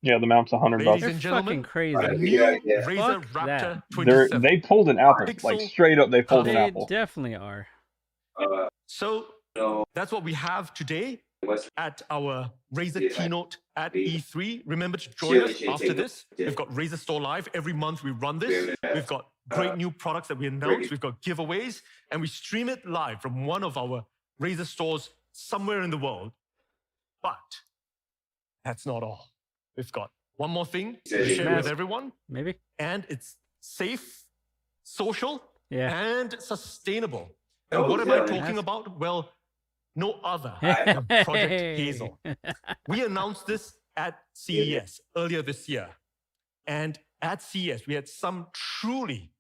Yeah, the mount's $100. Ladies They're and gentlemen, fucking crazy. the new Razer Fuck Raptor that. 27. They pulled an Apple, like Pixel straight up. They pulled an They Apple. definitely are. So that's what we have today at our Razer keynote at E3. Remember to join us after this. We've got Razer Store Live. Every month we run this. We've got great new products that we announce. We've got giveaways. And we stream it live from one of our Razer stores somewhere in the world. But that's not all. We've got one more thing to share with everyone. Maybe. And it's safe, social, Yeah. and sustainable. And what am I talking about? Well, no other than Project Hazel. We announced this at CES earlier this year. And at CES, we had some truly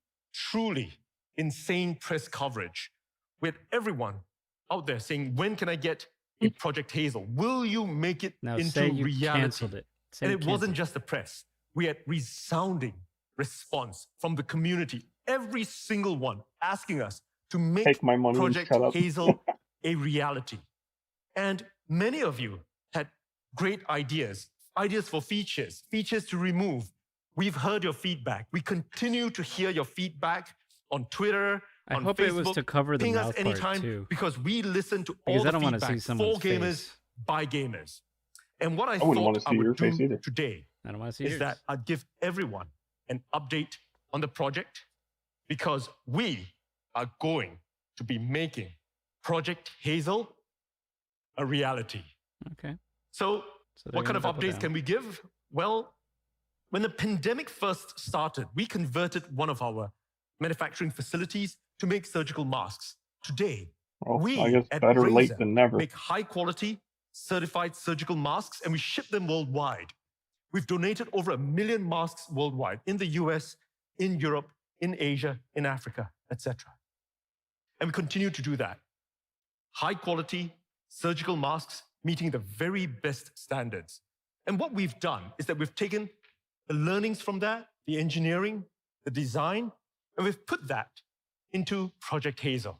insane press coverage with everyone out there saying, when can I get a Project Hazel? Will you make it Now into say you reality? canceled it. Say And you it wasn't canceled just the press. We had resounding response from the community. Every single one asking us to make Take my money and Project shut up. Hazel a reality. And many of you had great ideas for features to remove. We've heard your feedback. We continue to hear your feedback on Twitter, I on hope Facebook. it was to cover the Ping us mouth part, anytime too. because we listen to Because all I the don't wanna see feedback someone's for gamers, face. by gamers. And what I wouldn't thought wanna see I would your face do either. today I don't want to see is yours. that I'd give everyone an update on the project because we are going to be making Project Hazel a reality. Okay. So So they're what kind gonna of double updates down. can we give? Well, When the pandemic first started, we converted one of our manufacturing facilities to make surgical masks. Today, Well, I we guess at better late Razer than never. make high-quality, certified surgical masks, and we ship them worldwide. We've donated over 1 million masks worldwide in the US, in Europe, in Asia, in Africa, etc. And we continue to do that. High-quality surgical masks meeting the very best standards. And what we've done is that we've taken the learnings from that, the engineering, the design, and we've put that into Project Hazel.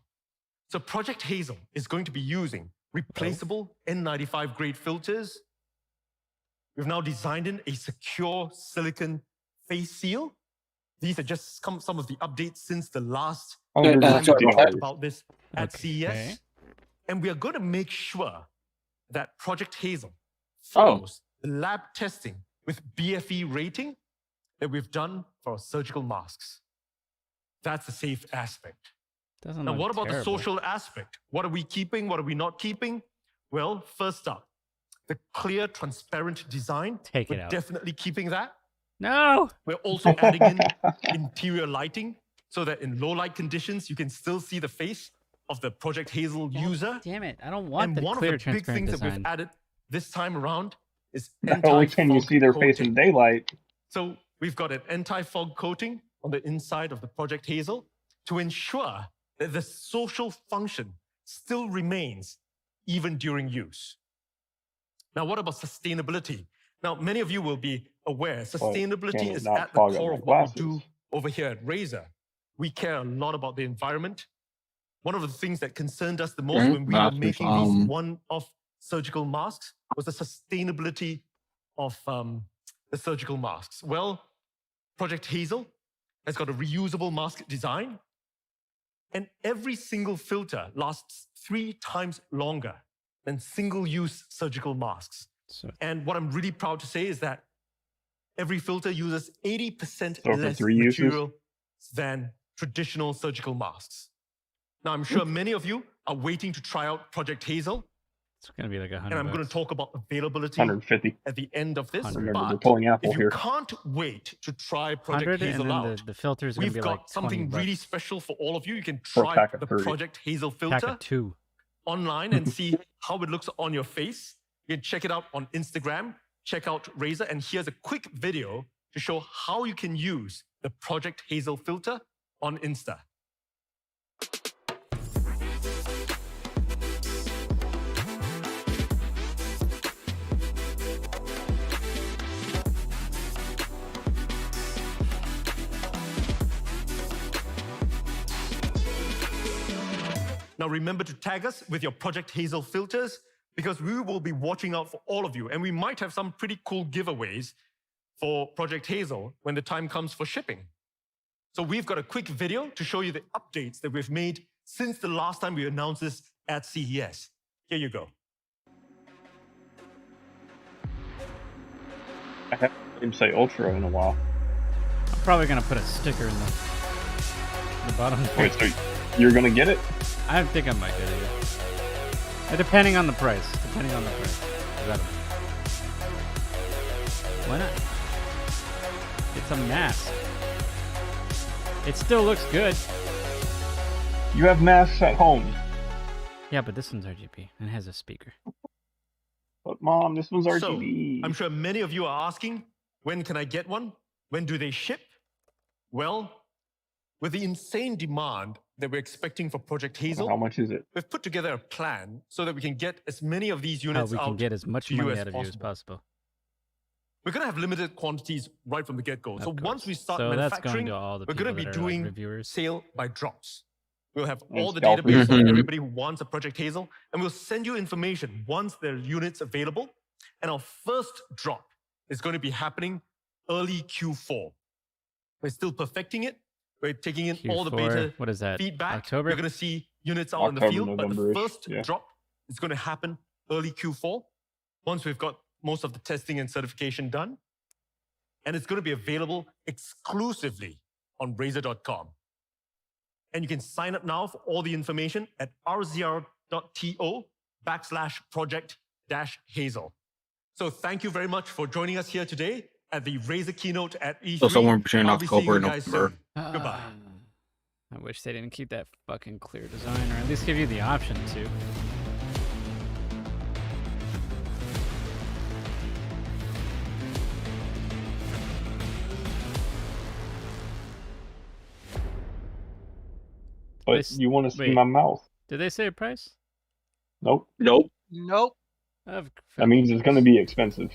So Project Hazel is going to be using replaceable N95 grade filters. We've now designed in a secure silicon face seal. These are just some of the updates since the last time we talked about this at CES. And we are going to make sure that Project Hazel follows the lab testing with BFE rating that we've done for surgical masks. That's the safe aspect. Now, what about the social aspect? What are we keeping? What are we not keeping? Well, first up, the clear, transparent design. We're definitely keeping that. No! We're also adding in interior lighting so that in low light conditions, you can still see the face of the Project Hazel user. Damn it, I don't want and the one clear, of the big transparent things that design. we've added this time around is Not only can you see their face in daylight. So we've got an anti-fog coating on the inside of the Project Hazel to ensure that the social function still remains even during use. Now, what about sustainability? Now, many of you will be aware sustainability is at the core of what we do over here at Razer. We care a lot about the environment. One of the things that concerned us the most when we were making these one-off surgical masks was the sustainability of the surgical masks. Well, Project Hazel has got a reusable mask design, and every single filter lasts 3 times longer than single-use surgical masks. And what I'm really proud to say is that every filter uses 80% less material than traditional surgical masks. Now, I'm sure many of you are waiting to try out Project Hazel. It's going to be like $100. And I'm going to talk about availability 150 at the end of this. Remember, we're pulling Apple if you here. can't wait to try Project 100, Hazel and out, then the filters are we've going to be got like something $20. really special for all of you. You can For a try pack of the 30. Project Hazel Pack filter of 2. online and see how it looks on your face. You can check it out on Instagram. Check out Razer. And here's a quick video to show how you can use the Project Hazel filter on Insta. Now remember to tag us with your Project Hazel filters because we will be watching out for all of you. And we might have some pretty cool giveaways for Project Hazel when the time comes for shipping. So we've got a quick video to show you the updates that we've made since the last time we announced this at CES. Here you go. I haven't heard him say Ultra in a while. I'm probably going to put a sticker in the bottom. Wait, so you're going to get it? I think I might get it, yeah. Depending on the price. Depending on the price. Why not? It's a mask. It still looks good. You have masks at home. Yeah, but this one's RGB and has a speaker. But Mom, this one's RGB. So, I'm sure many of you are asking, when can I get one? When do they ship? Well, with the insane demand that we're expecting for Project Hazel, how much is it? We've put together a plan so that we can get as many of these units we out can get as much to you money as out of you as possible. We're going to have limited quantities right from the get-go. So once we start So that's manufacturing, going to all the we're going to be people that are, like, doing reviewers. sale by drops. We'll have And all the scalpers. database of everybody who wants a Project Hazel, and we'll send you information once there are units available. And our first drop is going to be happening early Q4. We're still perfecting it. We're taking in all the beta What is that? feedback. October? You're going to see units out in the field, but the November-ish, first yeah. drop is going to happen early Q4 once we've got most of the testing and certification done. And it's going to be available exclusively on Razer.com. And you can sign up now for all the information at rzr.to/project-hazel. So thank you very much for joining us here today at the Razer keynote at E3. So somewhere between I'll be seeing October you and guys November. soon. Goodbye. I wish they didn't keep that fucking clear design, or at least give you the option to. But you want to see my mouth? Did they say a price? Nope. Nope. Nope. That means it's going to be expensive.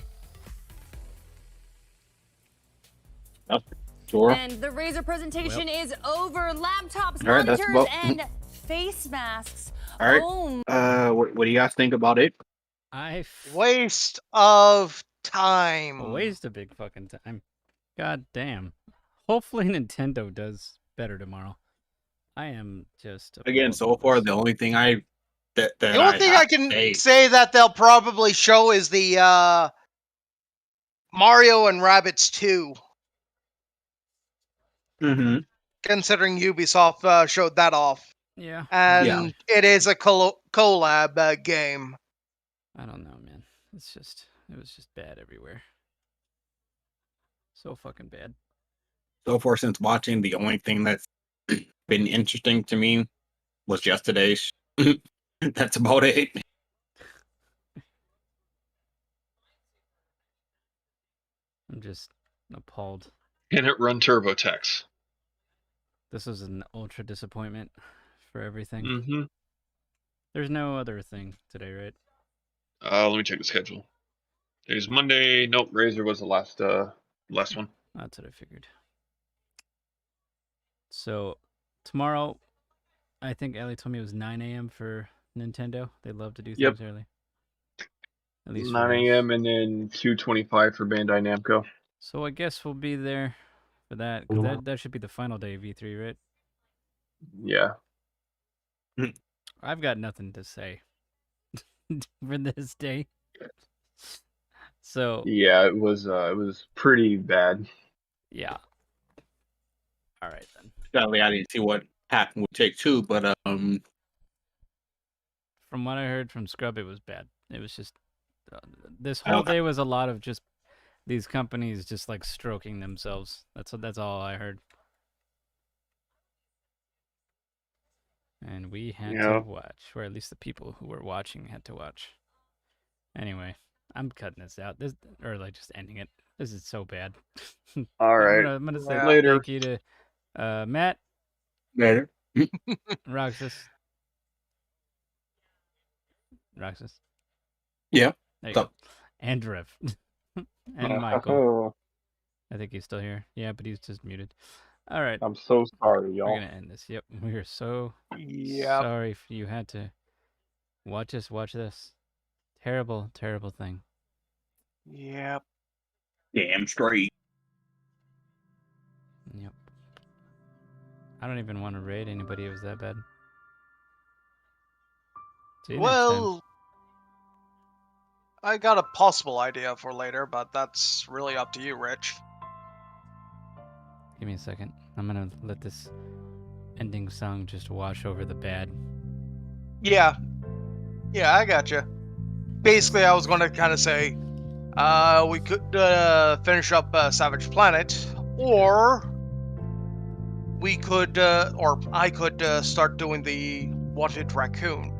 Sure. And the Razer presentation is over. Laptops, All right, that's monitors, about- and face masks. All right. Oh, What do you guys think about it? Waste of time. Waste of big fucking time. God damn. Hopefully Nintendo does better tomorrow. I am just Again, so far the only thing that The only thing I can say that they'll probably show is the Mario and Rabbids 2. Mm-hmm. Considering Ubisoft showed that off. Yeah. And it is a collab game. I don't know, man. It was just bad everywhere. So fucking bad. So far since watching, the only thing that's been interesting to me was yesterday's. That's about it. I'm just appalled. Can it run TurboTax? This was an ultra disappointment for everything. Mm-hmm. There's no other thing today, right? Let me check the schedule. Today's Monday. Nope, Razer was the last one. That's what I figured. So tomorrow, I think Ellie told me it was 9 a.m. for Nintendo. They love to do things early. At least 9 a.m. and then 2:25 for Bandai Namco. So I guess we'll be there for that. 'Cause that should be the final day of E3, right? Yeah. I've got nothing to say for this day. So Yeah, it was pretty bad. yeah. All right then. Sadly, I didn't see what happened with Take-Two, but From what I heard from Scrub, it was bad. It was just this whole day was a lot of just these companies just like stroking themselves. That's all I heard. And we had to watch, or at least the people who were watching had to watch. Anyway, I'm cutting this out. Or like just ending it. This is so bad. All right. I'm gonna say Later. thank you to Matt. Later. Roxas. Roxas. Yeah. There you go. And Rev. And Michael. I think he's still here. Yeah, but he's just muted. All right. I'm so sorry, y'all. We're gonna end this. Yep. We are so sorry if you had to watch this. Terrible, terrible thing. Yep. Damn straight. Yep. I don't even want to raid anybody. It was that bad. See you next time. Well, I got a possible idea for later, but that's really up to you, Rich. Give me a second. I'm gonna let this ending song just wash over the bad. Yeah. Yeah, I gotcha. Basically, I was going to kind of say, we could finish up Savage Planet, or we could, or I could start doing the Wanted Raccoon.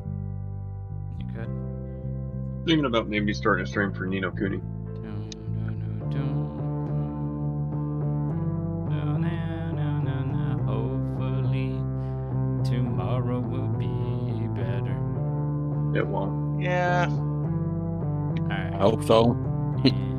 You could. Thinking about maybe starting a stream for Nino Kuni. Hopefully tomorrow will be better. It won't. Yeah. All right. I hope so. And